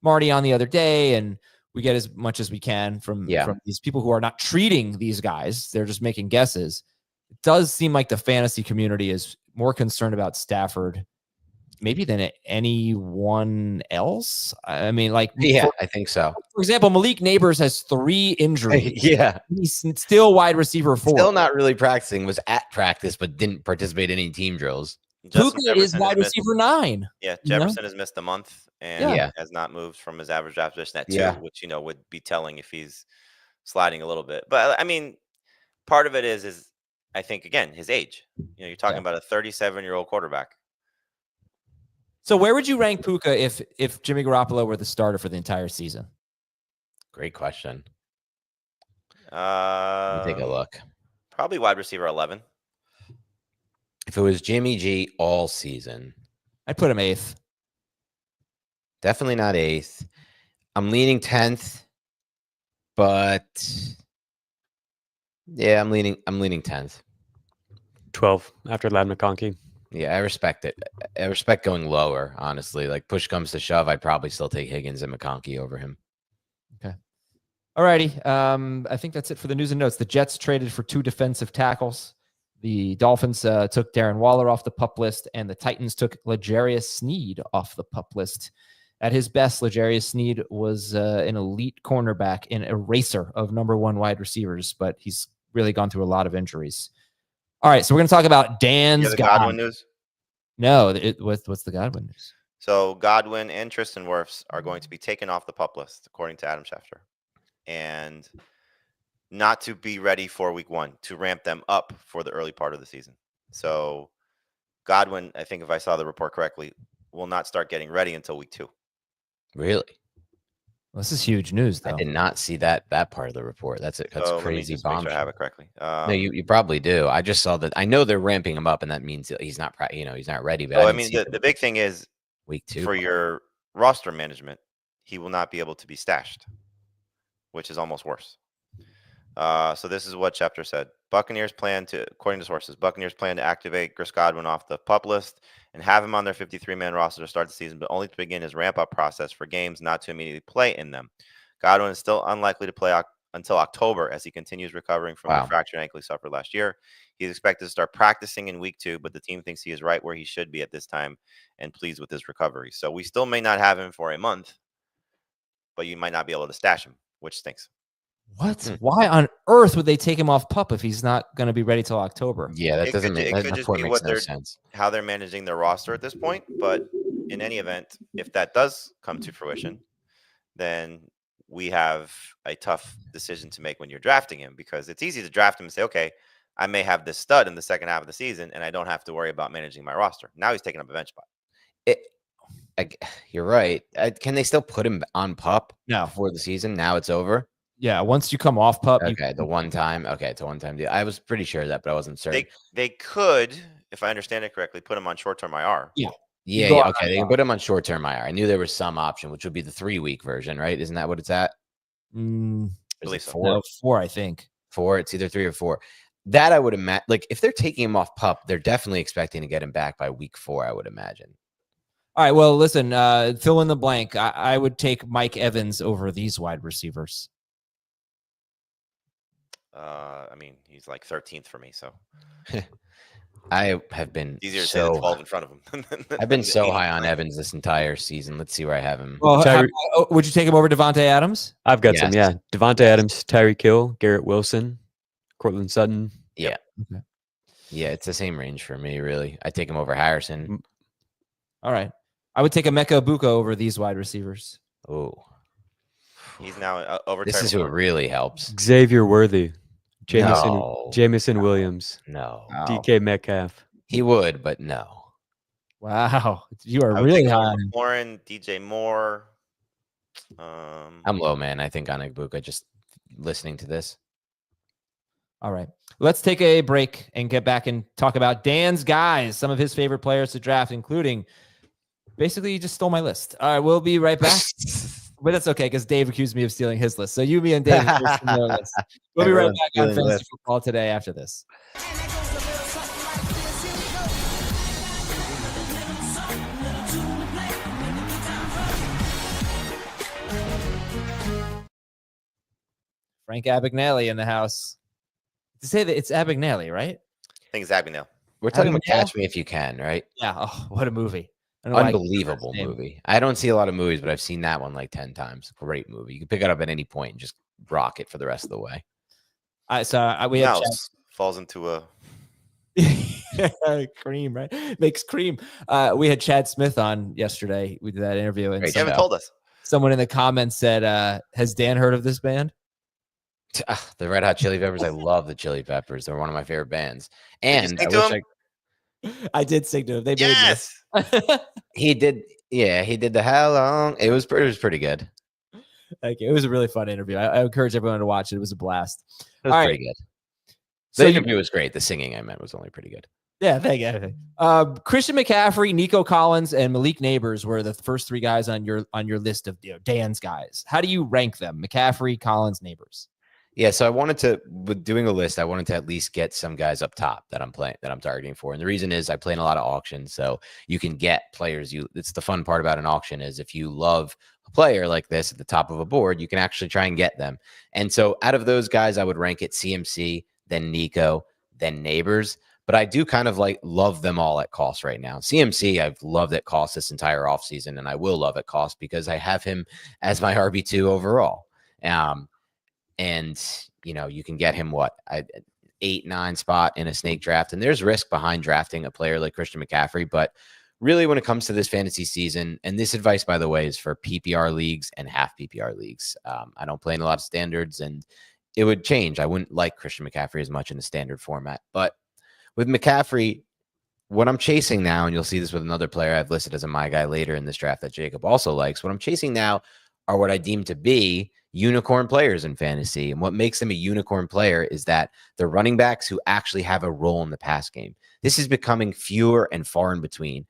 Marty on the other day, and we get as much as we can from these people who are not treating these guys. They're just making guesses. It does seem like the fantasy community is more concerned about Stafford maybe than anyone else. I mean, I think so. For example, Malik Neighbors has 3 injuries. He's still wide receiver 4. Still not really practicing, was at practice, but didn't participate in any team drills. Puka is wide receiver 9. Yeah, Jefferson has missed a month and has not moved from his average draft position at 2, which, would be telling if he's sliding a little bit. But, I mean, part of it is I think, again, his age. You're talking about a 37-year-old quarterback. So where would you rank Puka if Jimmy Garoppolo were the starter for the entire season? Great question. Let me take a look. Probably wide receiver 11. If it was Jimmy G all season, I'd put him 8th. Definitely not 8th. I'm leaning 10th, but yeah, I'm leaning 10th. 12 after Ladd McConkey. Yeah, I respect it. I respect going lower, honestly. Like push comes to shove, I'd probably still take Higgins and McConkey over him. Okay. All righty. I think that's it for the news and notes. The Jets traded for 2 defensive tackles. The Dolphins took Darren Waller off the PUP list, and the Titans took L'Jarius Sneed off the PUP list. At his best, L'Jarius Sneed was an elite cornerback, an eraser of number 1 wide receivers, but he's really gone through a lot of injuries. All right, so we're going to talk about Dan's Godwin news. No, what's the Godwin news? So Godwin and Tristan Wirfs are going to be taken off the PUP list, according to Adam Schefter, and not to be ready for week 1, to ramp them up for the early part of the season. So Godwin, I think if I saw the report correctly, will not start getting ready until week 2. Really? Well, this is huge news, though. I did not see that part of the report. That's So crazy let me just make sure I have it correctly. No, you probably do. I just saw that. I know they're ramping him up, and that means that he's not, he's not ready. But So, I didn't mean, see the big thing is week 2 for your roster management, he will not be able to be stashed, which is almost worse. So this is what Schefter said. Buccaneers plan to, according to sources, Buccaneers plan to activate Chris Godwin off the PUP list and have him on their 53-man roster to start the season, but only to begin his ramp-up process for games, not to immediately play in them. Godwin is still unlikely to play until October as he continues recovering from the fractured ankle he suffered last year. He's expected to start practicing in week 2, but the team thinks he is right where he should be at this time and pleased with his recovery. So we still may not have him for a month, but you might not be able to stash him, which stinks. What? Why on earth would they take him off PUP if he's not going to be ready till October? Yeah, that doesn't make it could just be what sense. How they're managing their roster at this point. But in any event, if that does come to fruition, then we have a tough decision to make when you're drafting him, because it's easy to draft him and say, okay, I may have this stud in the second half of the season and I don't have to worry about managing my roster. Now he's taking up a bench spot. You're right. Can they still put him on PUP before the season? Now it's over. Yeah, once you come off PUP. Okay, it's a one-time deal. I was pretty sure of that, but I wasn't certain. They could, if I understand it correctly, put him on short-term IR. Yeah, okay. They can put him on short-term IR. I knew there was some option, which would be the 3-week version, right? Isn't that what it's at? Believe so. 4? No, 4, I think. 4. It's either 3 or 4. That I would imagine. Like, if they're taking him off PUP, they're definitely expecting to get him back by week 4, I would imagine. All right, well, listen, fill in the blank. I would take Mike Evans over these wide receivers. I mean, he's like 13th for me, so I have been easier to say the 12 in front of him. I've been so high on Evans this entire season. Let's see where I have him. Well, would you take him over Devontae Adams? I've got some, yeah. Devontae Adams, Tyreek Hill, Garrett Wilson, Cortland Sutton. Yeah. Okay. Yeah, it's the same range for me, really. I take him over Harrison. All right. I would take Emeka Egbuka over these wide receivers. Oh. He's now over. This is who it really helps. Xavier Worthy. Jamison Williams. No. DK Metcalf. He would, but no. Wow. You are really high. Warren, DJ Moore. I'm low, man. I think on Egbuka, just listening to this. All right. Let's take a break and get back and talk about Dan's guys, some of his favorite players to draft, including basically you just stole my list. All right. We'll be right back. But that's okay because Dave accused me of stealing his list. So you, me, and Dave list. We'll be right back on Fantasy Football Today after this. Frank Abagnale in the house. To say that it's Abagnale, right? I think it's Abagnale. We're talking about Catch Me If You Can, right? Yeah. Oh, what a movie. Unbelievable movie. I don't see a lot of movies, but I've seen that one like 10 times. Great movie. You can pick it up at any point and just rock it for the rest of the way. We have falls into a cream, right? Makes cream. We had Chad Smith on yesterday. We did that interview, and you haven't told us. Someone in the comments said, "Has Dan heard of this band?" The Red Hot Chili Peppers. I love the Chili Peppers. They're one of my favorite bands. And I did sing to him. They yes. He did. Yeah, he did the How Long. It was pretty good. Like, it was a really fun interview. I encourage everyone to watch it. It was a blast. It was pretty good. The interview was great. The singing I meant was only pretty good. Yeah, thank you. Christian McCaffrey, Nico Collins, and Malik Neighbors were the first 3 guys on your list of Dan's guys. How do you rank them? McCaffrey, Collins, Neighbors. Yeah, so with doing a list, I wanted to at least get some guys up top that I'm targeting for. And the reason is I play in a lot of auctions, so you can get players. It's the fun part about an auction is if you love a player like this at the top of a board, you can actually try and get them. And so out of those guys, I would rank it CMC, then Nico, then Neighbors. But I do kind of love them all at cost right now. CMC, I've loved at cost this entire offseason, and I will love at cost because I have him as my RB2 overall. And, you can get him 8-9 spot in a snake draft. And there's risk behind drafting a player like Christian McCaffrey. But really when it comes to this fantasy season, and this advice, by the way, is for PPR leagues and half PPR leagues. I don't play in a lot of standards, and it would change. I wouldn't like Christian McCaffrey as much in the standard format. But with McCaffrey, what I'm chasing now, and you'll see this with another player I've listed as a my guy later in this draft that Jacob also likes, what I'm chasing now are what I deem to be unicorn players in fantasy. And what makes them a unicorn player is that they're running backs who actually have a role in the pass game. This is becoming fewer and far in between.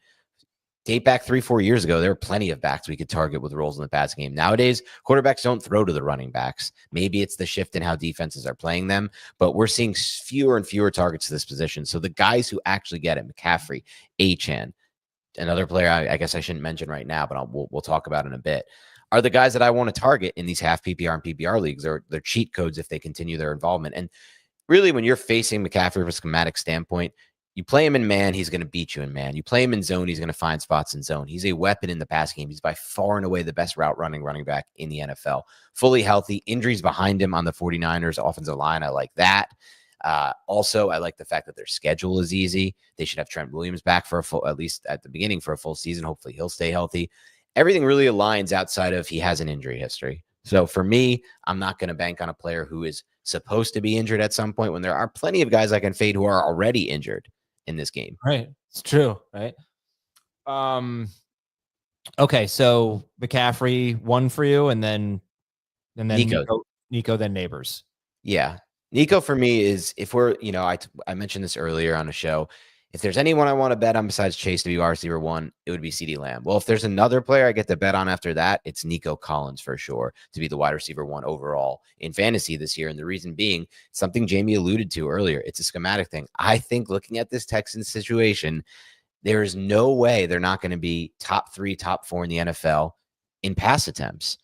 Date back 3-4 years ago, there were plenty of backs we could target with roles in the pass game. Nowadays, quarterbacks don't throw to the running backs. Maybe it's the shift in how defenses are playing them, but we're seeing fewer and fewer targets to this position. So the guys who actually get it, McCaffrey, Achane, another player I guess I shouldn't mention right now, but we'll talk about in a bit, are the guys that I want to target in these half PPR and PPR leagues. They're cheat codes if they continue their involvement. And really, when you're facing McCaffrey from a schematic standpoint, you play him in man, he's going to beat you in man. You play him in zone, he's going to find spots in zone. He's a weapon in the pass game. He's by far and away the best route running back in the NFL. Fully healthy. Injuries behind him on the 49ers offensive line. I like that. Also, I like the fact that their schedule is easy. They should have Trent Williams back for at least at the beginning for a full season. Hopefully he'll stay healthy. Everything really aligns outside of he has an injury history. So for me, I'm not going to bank on a player who is supposed to be injured at some point when there are plenty of guys I can fade who are already injured in this game. Right. It's true. Right. Okay. So McCaffrey won for you, and then Nico, then Neighbors. Yeah. Nico for me is, if we're, I mentioned this earlier on a show. If there's anyone I want to bet on besides Chase to be wide receiver 1, it would be CeeDee Lamb. Well, if there's another player I get to bet on after that, it's Nico Collins for sure to be the wide receiver 1 overall in fantasy this year. And the reason being something Jamie alluded to earlier. It's a schematic thing. I think looking at this Texans situation, there is no way they're not going to be top 3, top 4 in the NFL in pass attempts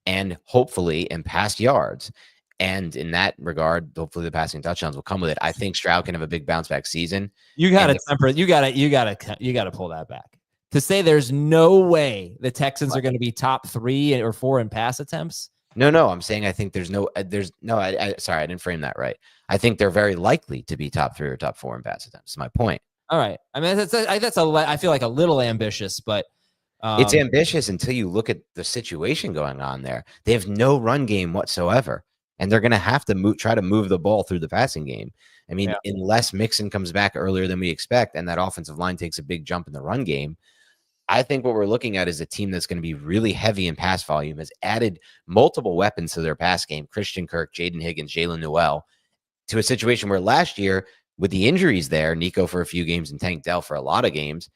and hopefully in pass yards. And in that regard, hopefully the passing touchdowns will come with it. I think Stroud can have a big bounce back season. You got to temper. You got to pull that back. To say there's no way the Texans are going to be top 3 or 4 in pass attempts. No. I'm saying I think sorry, I didn't frame that right. I think they're very likely to be top 3 or top 4 in pass attempts. That's my point. All right. I mean, I feel like a little ambitious, but it's ambitious until you look at the situation going on there. They have no run game whatsoever. And they're going to have to try to move the ball through the passing game. I mean, unless Mixon comes back earlier than we expect and that offensive line takes a big jump in the run game, I think what we're looking at is a team that's going to be really heavy in pass volume, has added multiple weapons to their pass game, Christian Kirk, Jaden Higgins, Jalen Noel, to a situation where last year, with the injuries there, Nico for a few games and Tank Dell for a lot of games,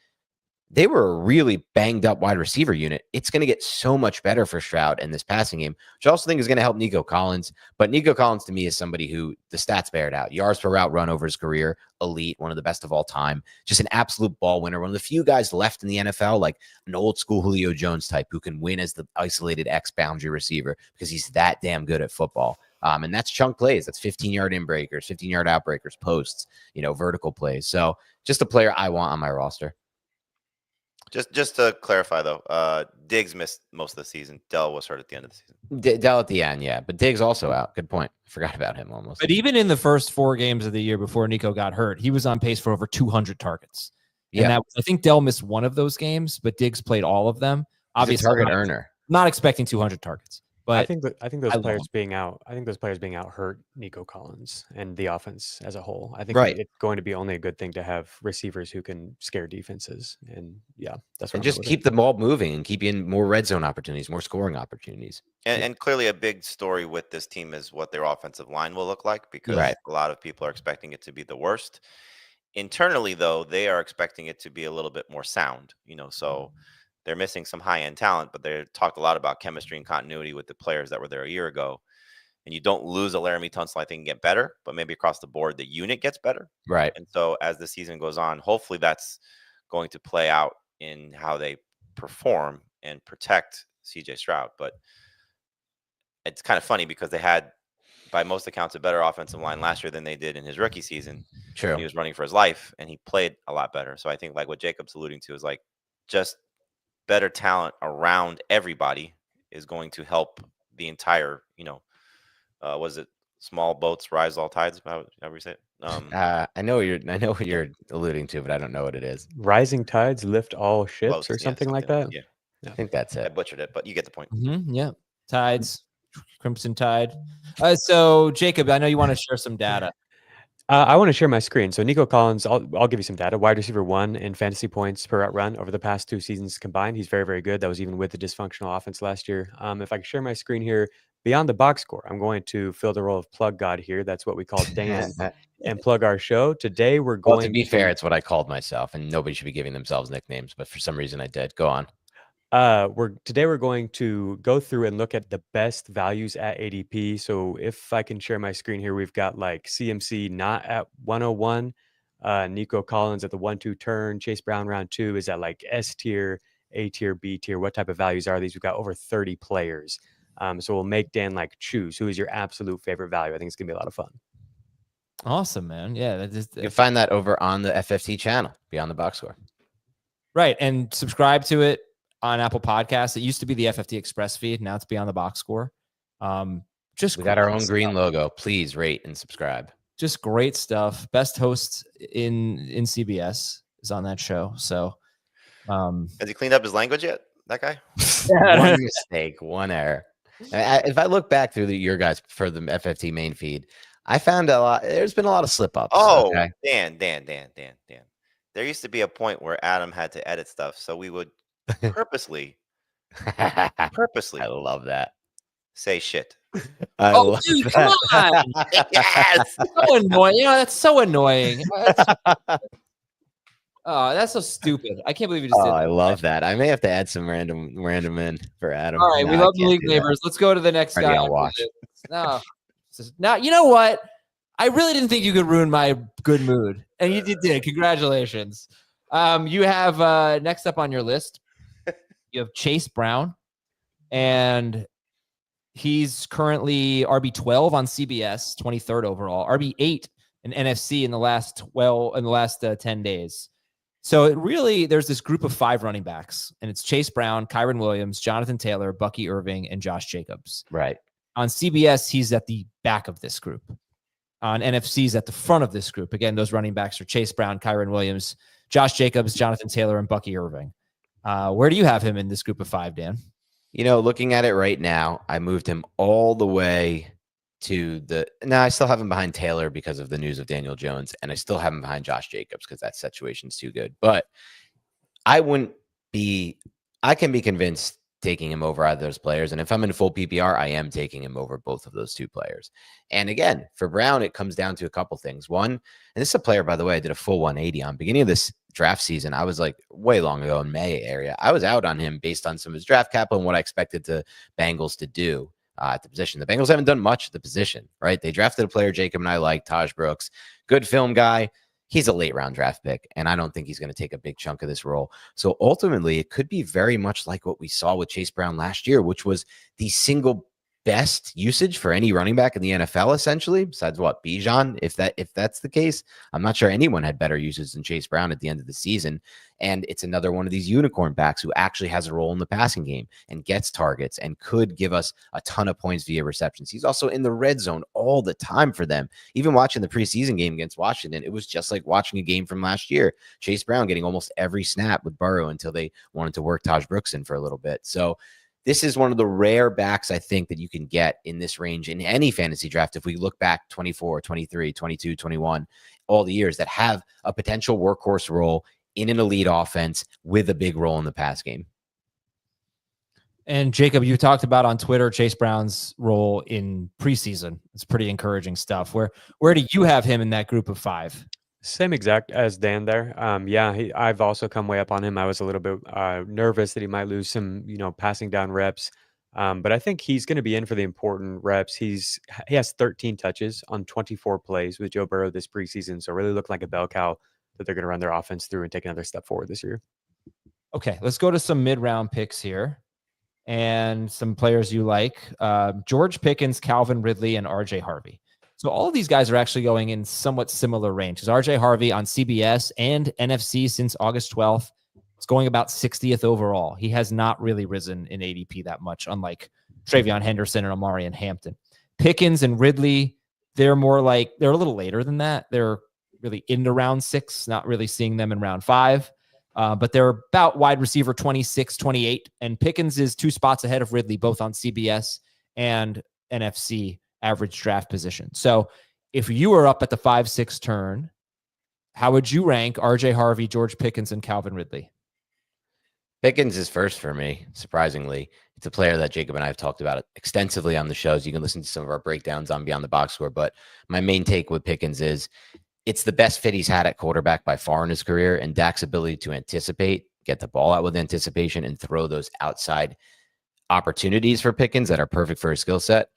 they were a really banged up wide receiver unit. It's going to get so much better for Stroud in this passing game, which I also think is going to help Nico Collins. But Nico Collins to me is somebody who the stats bear it out. Yards per route run over his career, elite, one of the best of all time. Just an absolute ball winner. One of the few guys left in the NFL, like an old school Julio Jones type who can win as the isolated X boundary receiver because he's that damn good at football. And that's chunk plays. That's 15-yard in breakers, 15-yard out breakers, posts, vertical plays. So just a player I want on my roster. Just to clarify, though, Diggs missed most of the season. Dell was hurt at the end of the season. Dell at the end, yeah. But Diggs also out. Good point. Forgot about him almost. But even in the first 4 games of the year before Nico got hurt, he was on pace for over 200 targets. And I think Dell missed one of those games, but Diggs played all of them. Obviously, target earner. Not expecting 200 targets. But I think those players being out hurt Nico Collins and the offense as a whole. I think it's going to be only a good thing to have receivers who can scare defenses. And that's what and just keep the ball moving and keep in more red zone opportunities, more scoring opportunities. And clearly a big story with this team is what their offensive line will look like, because a lot of people are expecting it to be the worst. Internally, though, they are expecting it to be a little bit more sound, so they're missing some high-end talent, but they talked a lot about chemistry and continuity with the players that were there a year ago. And you don't lose a Laramie Tunsil, I think, and get better, but maybe across the board, the unit gets better. Right. And so as the season goes on, hopefully that's going to play out in how they perform and protect CJ Stroud. But it's kind of funny because they had, by most accounts, a better offensive line last year than they did in his rookie season. True. He was running for his life, and he played a lot better. So I think like what Jacob's alluding to is like just better talent around everybody is going to help the entire, was it small boats rise all tides? However you say it? I know what you're alluding to, but I don't know what it is. Rising tides lift all ships Close, or yeah, something like that. Yeah, I think that's I it. butchered it, but you get the point. Yeah. Tides, Crimson Tide. So Jacob, I know you want to share some data. I want to share my screen. So Nico Collins, I'll give you some data. Wide receiver 1 in fantasy points per route run over the past 2 seasons combined. He's very, very good. That was even with the dysfunctional offense last year. If I can share my screen here, beyond the box score, I'm going to fill the role of plug god here. That's what we call Dan, and plug our show. Today we're going. Well, to be fair, it's what I called myself, and nobody should be giving themselves nicknames, but for some reason I did. Go on. Today we're going to go through and look at the best values at ADP. So if I can share my screen here, we've got like CMC not at 101, Nico Collins at the 1-2 turn, Chase Brown round 2 is at like S tier, A tier, B tier. What type of values are these? We've got over 30 players. So we'll make Dan like choose who is your absolute favorite value. I think it's gonna be a lot of fun. Awesome, man. Yeah, You can find that over on the FFT channel, Beyond the Box Score. right. And subscribe to it on Apple Podcasts. It used to be the FFT Express feed. Now it's Beyond the Box Score. Just We got our great own green stuff. logo. Please rate and subscribe. Just great stuff. Best host in CBS is on that show. So, Has he cleaned up his language yet? That guy? One mistake, one error. If I look back through your guys for the FFT main feed, I found a lot. There's been a lot of slip ups. Oh, okay? Dan. There used to be a point where Adam had to edit stuff, so we would purposely I love that. say shit. I oh, love dude, that. come on. Yes. So annoying. You know, that's so annoying. Oh, that's so stupid. I can't believe you just Oh, did I that. love that. I may have to add some random in for Adam. All right, we No, I love the can't league do that. neighbors. Let's go to the next Already guy. on watch. No. Now, you know what? I really didn't think you could ruin my good mood, and you did. Congratulations. You have next up on your list, you have Chase Brown, and he's currently RB12 on CBS, 23rd overall, RB8 in NFC in the last 10 days. So it really, there's this group of 5 running backs, and it's Chase Brown, Kyron Williams, Jonathan Taylor, Bucky Irving, and Josh Jacobs. Right. On CBS, he's at the back of this group. On NFC's at the front of this group. Again, those running backs are Chase Brown, Kyron Williams, Josh Jacobs, Jonathan Taylor, and Bucky Irving. Where do you have him in this group of 5, Dan? You know, looking at it right now, I moved him all the way to the. Now I still have him behind Taylor because of the news of Daniel Jones, and I still have him behind Josh Jacobs because that situation's too good. But I can be convinced taking him over either of those players. And if I'm in full PPR, I am taking him over both of those 2 players. And again, for Brown, it comes down to a couple things. One, and this is a player, by the way, I did a full 180 on. Beginning of this draft season, I was like way long ago in Maye area. I was out on him based on some of his draft capital and what I expected the Bengals to do at the position. The Bengals haven't done much at the position, right? They drafted a player Jacob and I like, Taj Brooks, good film guy. He's a late round draft pick, and I don't think he's going to take a big chunk of this role. So ultimately, it could be very much like what we saw with Chase Brown last year, which was the single best usage for any running back in the NFL, essentially, besides what, Bijan? If that's the case, I'm not sure anyone had better usage than Chase Brown at the end of the season. And it's another one of these unicorn backs who actually has a role in the passing game and gets targets and could give us a ton of points via receptions. He's also in the red zone all the time for them. Even watching the preseason game against Washington, it was just like watching a game from last year. Chase Brown getting almost every snap with Burrow until they wanted to work Taj Brooks in for a little bit. So this is one of the rare backs I think that you can get in this range in any fantasy draft. If we look back 24, 23, 22, 21, all the years that have a potential workhorse role in an elite offense with a big role in the pass game. And Jacob, you talked about on Twitter Chase Brown's role in preseason. It's pretty encouraging stuff. Where do you have him in that group of 5? Same exact as Dan there. I've also come way up on him. I was a little bit nervous that he might lose some, passing down reps. But I think he's going to be in for the important reps. He has 13 touches on 24 plays with Joe Burrow this preseason. So really look like a bell cow that they're going to run their offense through and take another step forward this year. Okay, let's go to some mid-round picks here and some players you like. George Pickens, Calvin Ridley, and RJ Harvey. So all of these guys are actually going in somewhat similar range. Because RJ Harvey on CBS and NFC since August 12th, it's going about 60th overall. He has not really risen in ADP that much, unlike Travion Henderson and Amari and Hampton. Pickens and Ridley they're a little later than that. They're really into round 6, not really seeing them in round 5. But they're about wide receiver 26, 28. And Pickens is 2 spots ahead of Ridley, both on CBS and NFC average draft position. So if you were up at the 5-6 turn, how would you rank RJ Harvey, George Pickens, and Calvin Ridley? Pickens is first for me, surprisingly. It's a player that Jacob and I have talked about extensively on the shows. You can listen to some of our breakdowns on Beyond the Box Score. But my main take with Pickens is it's the best fit he's had at quarterback by far in his career. And Dak's ability to anticipate, get the ball out with anticipation, and throw those outside opportunities for Pickens that are perfect for his skill set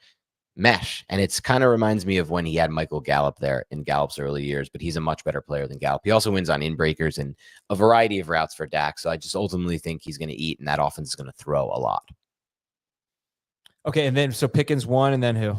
mesh. And it's kind of reminds me of when he had Michael Gallup there in Gallup's early years, but he's a much better player than Gallup. He also wins on in-breakers and a variety of routes for Dak. So I just ultimately think he's going to eat, and that offense is going to throw a lot. Okay, and then so Pickens 1, and then who?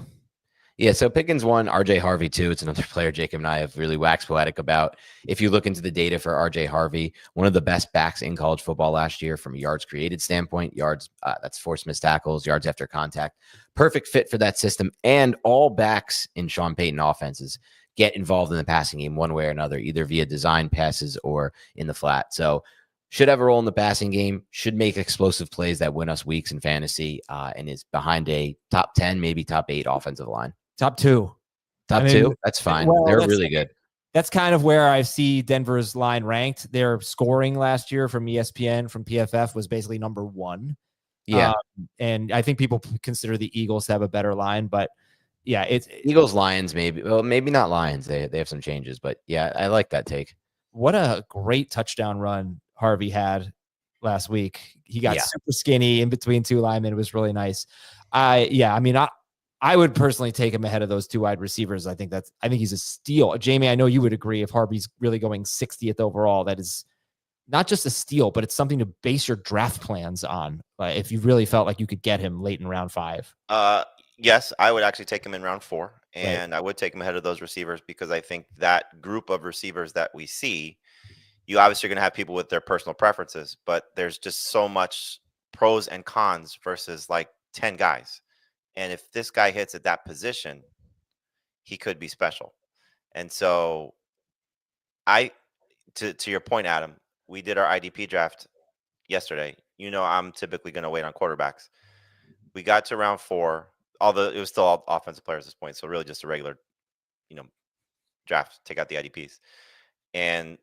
Yeah, so Pickens 1, RJ Harvey 2. It's another player Jacob and I have really waxed poetic about. If you look into the data for RJ Harvey, one of the best backs in college football last year from a yards created standpoint, yards, that's forced missed tackles, yards after contact. Perfect fit for that system. And all backs in Sean Payton offenses get involved in the passing game one way or another, either via design passes or in the flat. So should have a role in the passing game, should make explosive plays that win us weeks in fantasy, and is behind a top 10, maybe top 8 offensive line. Top 2. Top 2? That's fine. Well, they're really good. That's kind of where I see Denver's line ranked. Their scoring last year from ESPN, from PFF, was basically number 1. Yeah. And I think people consider the Eagles to have a better line, but yeah, it's Eagles, Lions, maybe. Well, maybe not Lions. They have some changes, but yeah, I like that take. What a great touchdown run Harvey had last week. He got super skinny in between 2 linemen. It was really nice. I would personally take him ahead of those 2 wide receivers. I think he's a steal. Jamie, I know you would agree if Harvey's really going 60th overall. That is not just a steal, but it's something to base your draft plans on. If you really felt like you could get him late in round 5. Yes, I would actually take him in round 4, and Right. I would take him ahead of those receivers because I think that group of receivers that we see, you obviously are going to have people with their personal preferences, but there's just so much pros and cons versus like 10 guys. And if this guy hits at that position, he could be special. And so to your point, Adam, we did our IDP draft yesterday. I'm typically going to wait on quarterbacks. We got to round 4, although it was still all offensive players at this point. So really just a regular, draft, take out the IDPs. And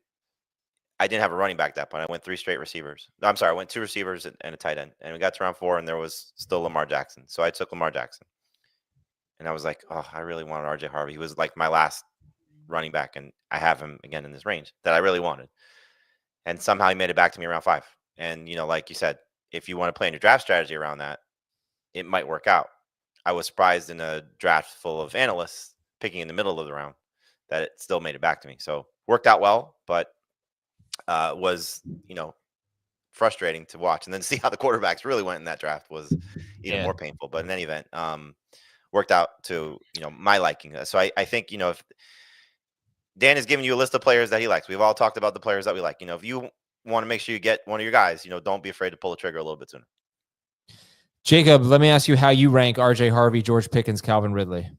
I didn't have a running back at that point. I went 3 straight receivers. I'm sorry, I went 2 receivers and a tight end. And we got to round 4, and there was still Lamar Jackson. So I took Lamar Jackson. And I was like, oh, I really wanted RJ Harvey. He was like my last running back, and I have him again in this range that I really wanted. And somehow he made it back to me around 5. And, like you said, if you want to play in your draft strategy around that, it might work out. I was surprised in a draft full of analysts picking in the middle of the round that it still made it back to me. So worked out well, but was frustrating to watch, and then see how the quarterbacks really went in that draft was even more painful. But in any event, worked out to my liking. So I think if Dan is giving you a list of players that he likes, we've all talked about the players that we like. If you want to make sure you get one of your guys, don't be afraid to pull the trigger a little bit sooner. Jacob, let me ask you how you rank RJ Harvey, George Pickens, Calvin Ridley.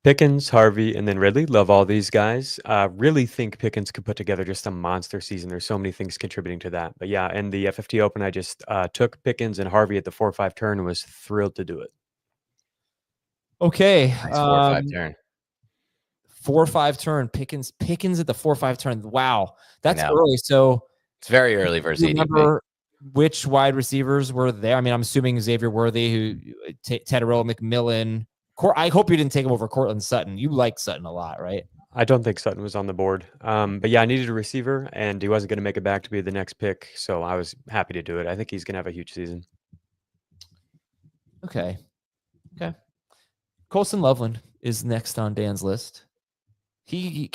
Pickens, Harvey, and then Ridley. Love all these guys. Really think Pickens could put together just a monster season. There's so many things contributing to that. But yeah, in the FFT Open, I just took Pickens and Harvey at the 4-5 turn and was thrilled to do it. Okay. Nice 4-5 turn. 4-5 turn. Pickens at the 4-5 turn. Wow. That's early. So it's very early versus remember which wide receivers were there? I mean, I'm assuming Xavier Worthy, who Tedderell McMillan. I hope you didn't take him over Cortland Sutton. You like Sutton a lot, right? I don't think Sutton was on the board. But yeah, I needed a receiver, and he wasn't going to make it back to be the next pick. So I was happy to do it. I think he's going to have a huge season. Okay. Colston Loveland is next on Dan's list. He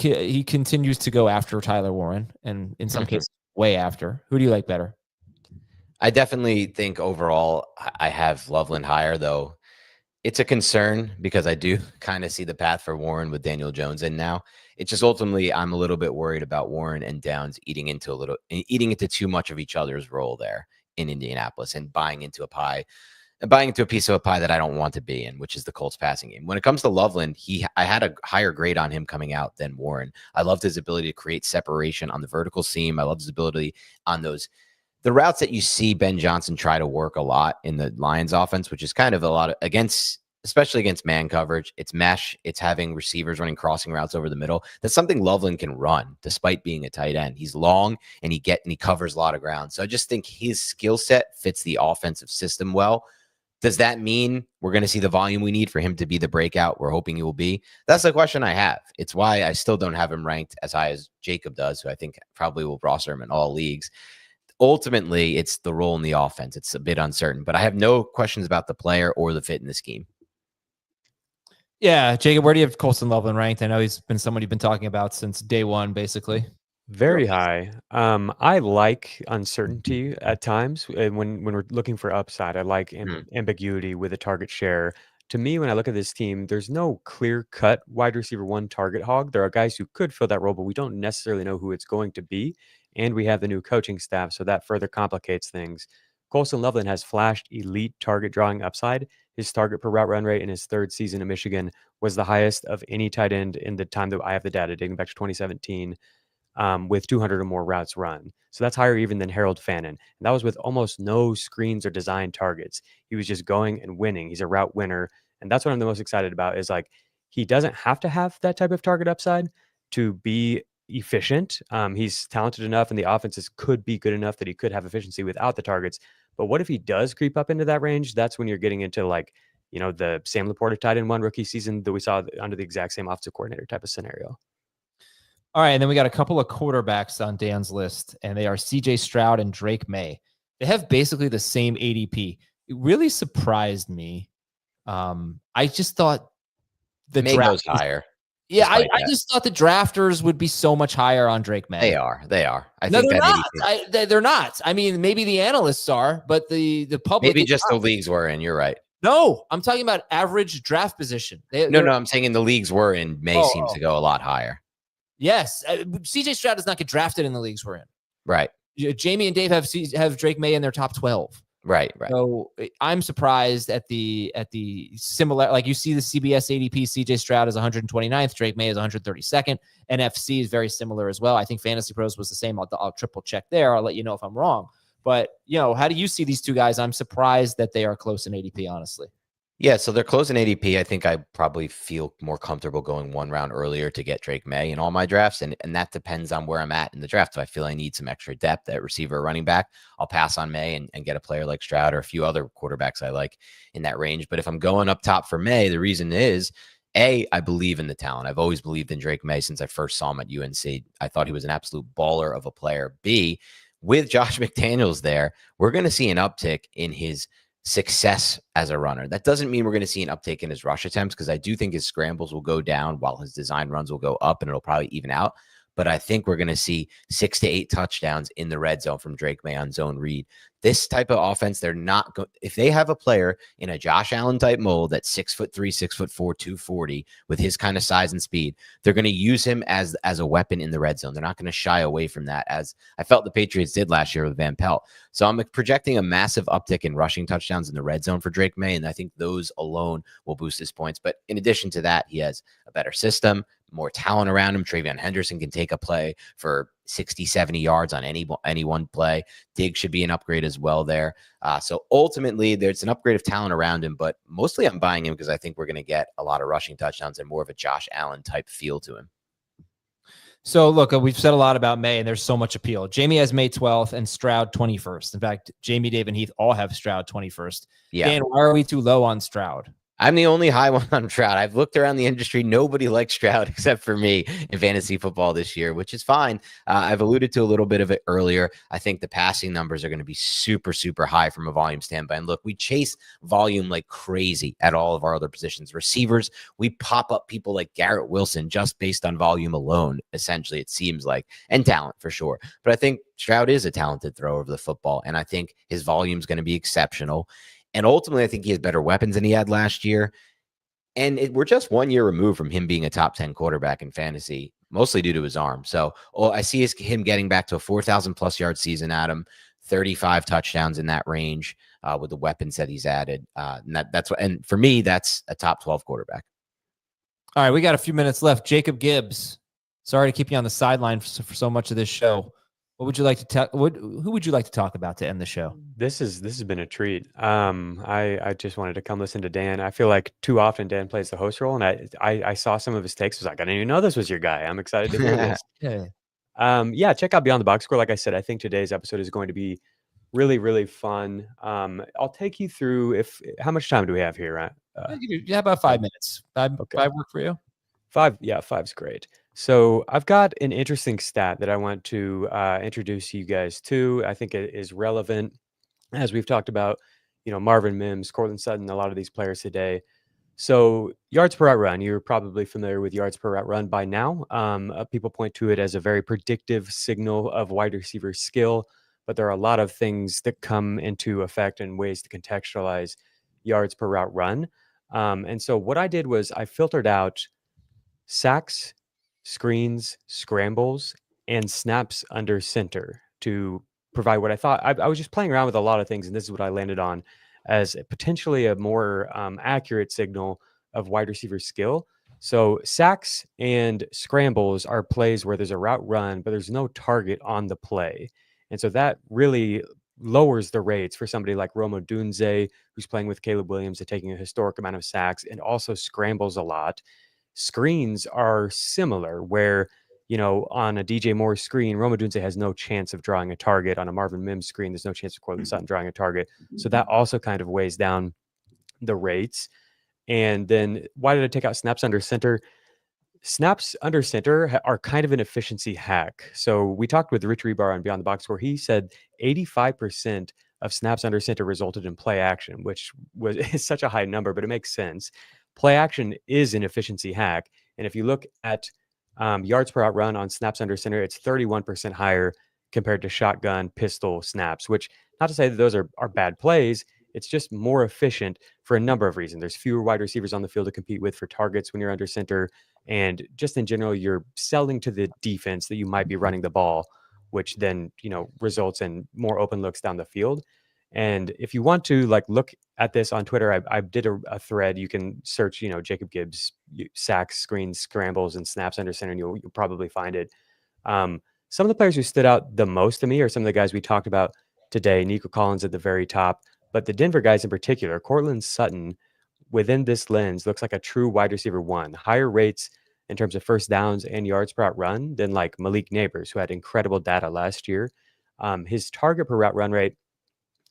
continues to go after Tyler Warren, and in some cases, way after. Who do you like better? I definitely think overall I have Loveland higher, though. It's a concern because I do kind of see the path for Warren with Daniel Jones in now. It's just ultimately I'm a little bit worried about Warren and Downs eating into too much of each other's role there in Indianapolis and buying into a pie. buying into a piece of a pie that I don't want to be in, which is the Colts passing game. When it comes to Loveland, I had a higher grade on him coming out than Warren. I loved his ability to create separation on the vertical seam. I loved his ability on the routes that you see Ben Johnson try to work a lot in the Lions offense, which is kind of a lot of especially against man coverage. It's mesh. It's having receivers running crossing routes over the middle. That's something Loveland can run despite being a tight end. He's long and he covers a lot of ground. So I just think his skill set fits the offensive system well. Does that mean we're going to see the volume we need for him to be the breakout we're hoping he will be? That's the question I have. It's why I still don't have him ranked as high as Jacob does, who I think probably will roster him in all leagues. Ultimately, it's the role in the offense. It's a bit uncertain, but I have no questions about the player or the fit in the scheme. Yeah, Jacob, where do you have Colston Loveland ranked? I know he's been someone you've been talking about since day one, basically. Very high. I like uncertainty at times. When we're looking for upside, I like ambiguity with a target share. To me, when I look at this team, there's no clear-cut wide receiver one target hog. There are guys who could fill that role, but we don't necessarily know who it's going to be. And we have the new coaching staff, so that further complicates things. Colston Loveland has flashed elite target drawing upside. His target per route run rate in his third season at Michigan was the highest of any tight end in the time that I have the data, dating back to 2017, with 200 or more routes run. So that's higher even than Harold Fannin. And that was with almost no screens or design targets. He was just going and winning. He's a route winner. And that's what I'm the most excited about is like, he doesn't have to have that type of target upside to be efficient. He's talented enough and the offenses could be good enough that he could have efficiency without the targets. But what if he does creep up into that range? That's when you're getting into like, the Sam Laporta tight end one rookie season that we saw under the exact same offensive coordinator type of scenario. All right, and then we got a couple of quarterbacks on Dan's list, and they are CJ Stroud and Drake Maye. They have basically the same ADP. It really surprised me. I just thought the Maye goes higher. Yeah, I just thought the drafters would be so much higher on Drake Maye. They are. I No, think they're that not. They're not. I mean, maybe the analysts are, but the public. Maybe just the leagues we're in. You're right. No, I'm talking about average draft position. No, I'm saying in the leagues we're in, Maye seems to go a lot higher. Yes, CJ Stroud does not get drafted in the leagues we're in. Right. Jamie and Dave have Drake Maye in their top 12. Right. So I'm surprised at the similar, like you see the CBS ADP, CJ Stroud is 129th, Drake Maye is 132nd. NFC is very similar as well. I think Fantasy Pros was the same. I'll triple check there. I'll let you know if I'm wrong. But, how do you see these two guys? I'm surprised that they are close in ADP, honestly. Yeah, so they're close in ADP. I think I probably feel more comfortable going one round earlier to get Drake Maye in all my drafts, and that depends on where I'm at in the draft. If I feel I need some extra depth at receiver or running back, I'll pass on Maye and get a player like Stroud or a few other quarterbacks I like in that range. But if I'm going up top for Maye, the reason is, A, I believe in the talent. I've always believed in Drake Maye since I first saw him at UNC. I thought he was an absolute baller of a player. B, with Josh McDaniels there, we're going to see an uptick in his success as a runner. That doesn't mean we're going to see an uptick in his rush attempts, because I do think his scrambles will go down while his design runs will go up, and it'll probably even out. But I think we're going to see 6 to 8 touchdowns in the red zone from Drake Maye on zone read. This type of offense, they're not going. If they have a player in a Josh Allen type mold that's 6'3", 6'4", 240 with his kind of size and speed, they're going to use him as a weapon in the red zone. They're not going to shy away from that, as I felt the Patriots did last year with Van Pelt. So I'm projecting a massive uptick in rushing touchdowns in the red zone for Drake Maye, and I think those alone will boost his points. But in addition to that, he has a better system, more talent around him. Travion Henderson can take a play for 60, 70 yards on any one play. Diggs should be an upgrade as well there. So ultimately, there's an upgrade of talent around him, but mostly I'm buying him because I think we're going to get a lot of rushing touchdowns and more of a Josh Allen type feel to him. So look, we've said a lot about Maye, and there's so much appeal. Jamie has Maye 12th and Stroud 21st. In fact, Jamie, Dave, and Heath all have Stroud 21st. Yeah. Dan, why are we too low on Stroud? I'm the only high one on Stroud. I've looked around the industry. Nobody likes Stroud except for me in fantasy football this year, which is fine. I've alluded to a little bit of it earlier. I think the passing numbers are going to be super, super high from a volume standpoint. And look, we chase volume like crazy at all of our other positions. Receivers, we pop up people like Garrett Wilson just based on volume alone, essentially, it seems like, and talent for sure. But I think Stroud is a talented thrower of the football, and I think his volume is going to be exceptional. And ultimately, I think he has better weapons than he had last year. And we're just 1 year removed from him being a top 10 quarterback in fantasy, mostly due to his arm. So I see him getting back to a 4,000 plus yard season, Adam, 35 touchdowns in that range. with the weapons that he's added. And for me, that's a top 12 quarterback. All right, we got a few minutes left. Jacob Gibbs, sorry to keep you on the sideline for so much of this show. What would you like to who would you like to talk about to end the show? This has been a treat. I just wanted to come listen to Dan. I feel like too often Dan plays the host role, and I saw some of his takes. Was like, I didn't even know this was your guy. I'm excited to hear this. Yeah. Check out Beyond the Box Score. Like I said, I think today's episode is going to be really, really fun. I'll take you through how much time do we have here, right? Yeah, about 5 minutes. Five work for you? 5. Yeah, 5's great. So I've got an interesting stat that I want to introduce you guys to. I think it is relevant as we've talked about, Marvin Mims, Courtland Sutton, a lot of these players today. So yards per route run, you're probably familiar with yards per route run by now. People point to it as a very predictive signal of wide receiver skill, but there are a lot of things that come into effect and ways to contextualize yards per route run. And so what I did was I filtered out sacks, screens, scrambles, and snaps under center to provide what I thought. I was just playing around with a lot of things, and this is what I landed on as potentially a more accurate signal of wide receiver skill. So sacks and scrambles are plays where there's a route run, but there's no target on the play. And so that really lowers the rates for somebody like Rome Odunze, who's playing with Caleb Williams and taking a historic amount of sacks and also scrambles a lot. Screens are similar where, on a DJ Moore screen, Rome Odunze has no chance of drawing a target. On a Marvin Mims screen, there's no chance of Courtland Sutton drawing a target. So that also kind of weighs down the rates. And then why did I take out snaps under center? Snaps under center are kind of an efficiency hack. So we talked with Rich Rebar on Beyond the Box Score. He said 85% of snaps under center resulted in play action, which is such a high number, but it makes sense. Play action is an efficiency hack. And if you look at yards per out run on snaps under center, it's 31% higher compared to shotgun, pistol snaps, which not to say that those are bad plays. It's just more efficient for a number of reasons. There's fewer wide receivers on the field to compete with for targets when you're under center. And just in general, you're selling to the defense that you might be running the ball, which then, results in more open looks down the field. And if you want to look at this on Twitter, I did a thread. You can search, Jacob Gibbs sacks, screens, scrambles, and snaps under center, and you'll probably find it. Some of the players who stood out the most to me are some of the guys we talked about today. Nico Collins at the very top, but the Denver guys in particular, Courtland Sutton, within this lens, looks like a true wide receiver one. Higher rates in terms of first downs and yards per route run than like Malik Neighbors, who had incredible data last year. His target per route run rate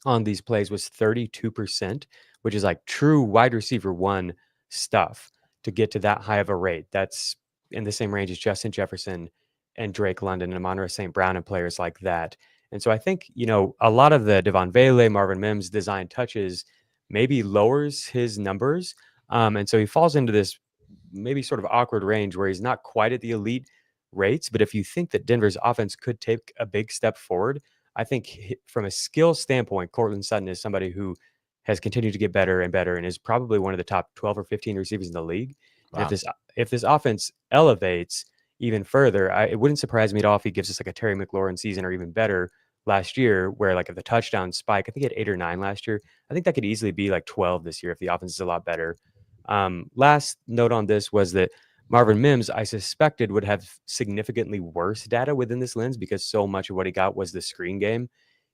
on these plays was 32%, which is like true wide receiver one stuff to get to that high of a rate. That's in the same range as Justin Jefferson and Drake London and Amon-Ra St. Brown and players like that. And so I think, a lot of the Devon Vele, Marvin Mims design touches maybe lowers his numbers. And so he falls into this maybe sort of awkward range where he's not quite at the elite rates. But if you think that Denver's offense could take a big step forward, I think from a skill standpoint, Courtland Sutton is somebody who has continued to get better and better and is probably one of the top 12 or 15 receivers in the league. Wow. If this offense elevates even further, it wouldn't surprise me at all if he gives us like a Terry McLaurin season or even better last year, where like if the touchdown spike, I think he had 8 or 9 last year. I think that could easily be like 12 this year if the offense is a lot better. Last note on this was that Marvin Mims, I suspected, would have significantly worse data within this lens because so much of what he got was the screen game.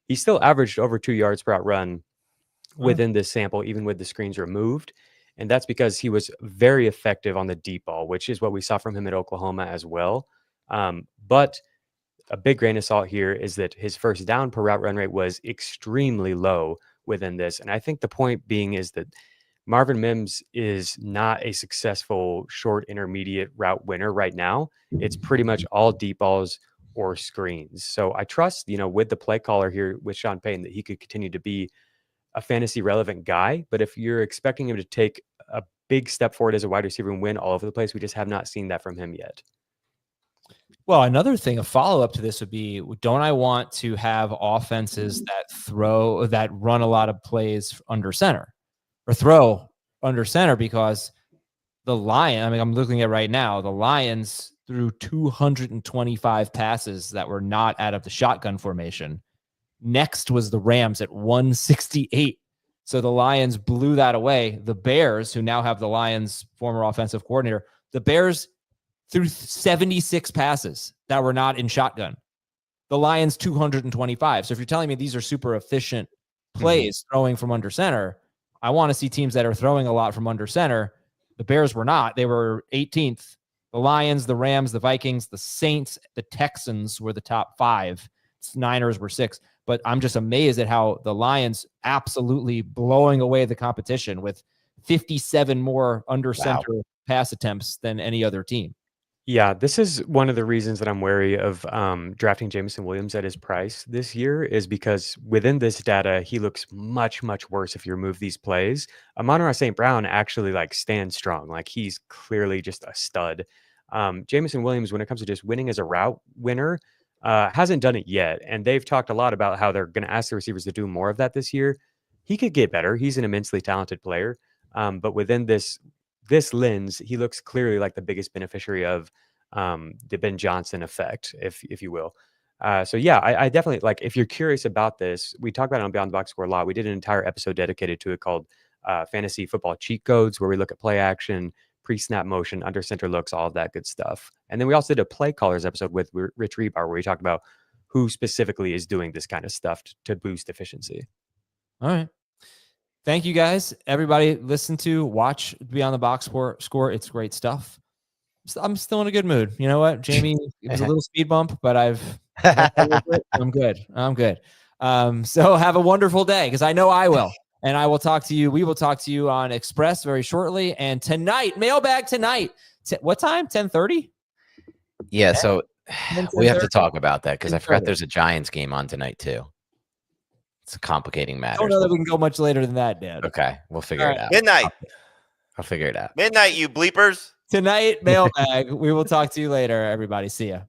He still averaged over 2 yards per out run within this sample, even with the screens removed. And that's because he was very effective on the deep ball, which is what we saw from him at Oklahoma as well. But a big grain of salt here is that his first down per route run rate was extremely low within this. And I think the point being is that Marvin Mims is not a successful short intermediate route winner right now. It's pretty much all deep balls or screens. So I trust, with the play caller here with Sean Payton, that he could continue to be a fantasy relevant guy. But if you're expecting him to take a big step forward as a wide receiver and win all over the place, we just have not seen that from him yet. Well, another thing, a follow-up to this would be, don't I want to have offenses that run a lot of plays under center or throw under center? Because I'm looking at right now, the Lions threw 225 passes that were not out of the shotgun formation. Next was the Rams at 168. So the Lions blew that away. The Bears, who now have the Lions' former offensive coordinator, the Bears threw 76 passes that were not in shotgun. The Lions 225. So if you're telling me these are super efficient plays throwing from under center, I want to see teams that are throwing a lot from under center. The Bears were not. They were 18th. The Lions, the Rams, the Vikings, the Saints, the Texans were the top 5. Niners were 6. But I'm just amazed at how the Lions absolutely blowing away the competition with 57 more under center pass attempts than any other team. Yeah, this is one of the reasons that I'm wary of drafting Jameson Williams at his price this year, is because within this data, he looks much, much worse if you remove these plays. Amon-Ra St. Brown actually stands strong. He's clearly just a stud. Jameson Williams, when it comes to just winning as a route winner, hasn't done it yet. And they've talked a lot about how they're going to ask the receivers to do more of that this year. He could get better. He's an immensely talented player. But within this lens, he looks clearly like the biggest beneficiary of the Ben Johnson effect, if you will. So yeah, I definitely if you're curious about this, we talk about it on Beyond the Box Score a lot. We did an entire episode dedicated to it called Fantasy Football Cheat Codes, where we look at play action, pre-snap motion, under center looks, all of that good stuff. And then we also did a play callers episode with Rich Rebar, where we talked about who specifically is doing this kind of stuff to boost efficiency. All right. Thank you guys. Everybody watch Beyond the Box Score. It's great stuff. I'm still in a good mood. You know what, Jamie? It was a little speed bump, but I'm good. So have a wonderful day, because I know I will. And I will talk to you. We will talk to you on Express very shortly. And tonight, mailbag tonight. What time? 10:30? Yeah, so we have to talk about that, because I forgot there's a Giants game on tonight too. It's a complicating matter. I don't know that we can go much later than that, Dad. Okay, we'll figure it out. Midnight. I'll figure it out. Midnight, you bleepers. Tonight, mailbag. We will talk to you later, everybody. See ya.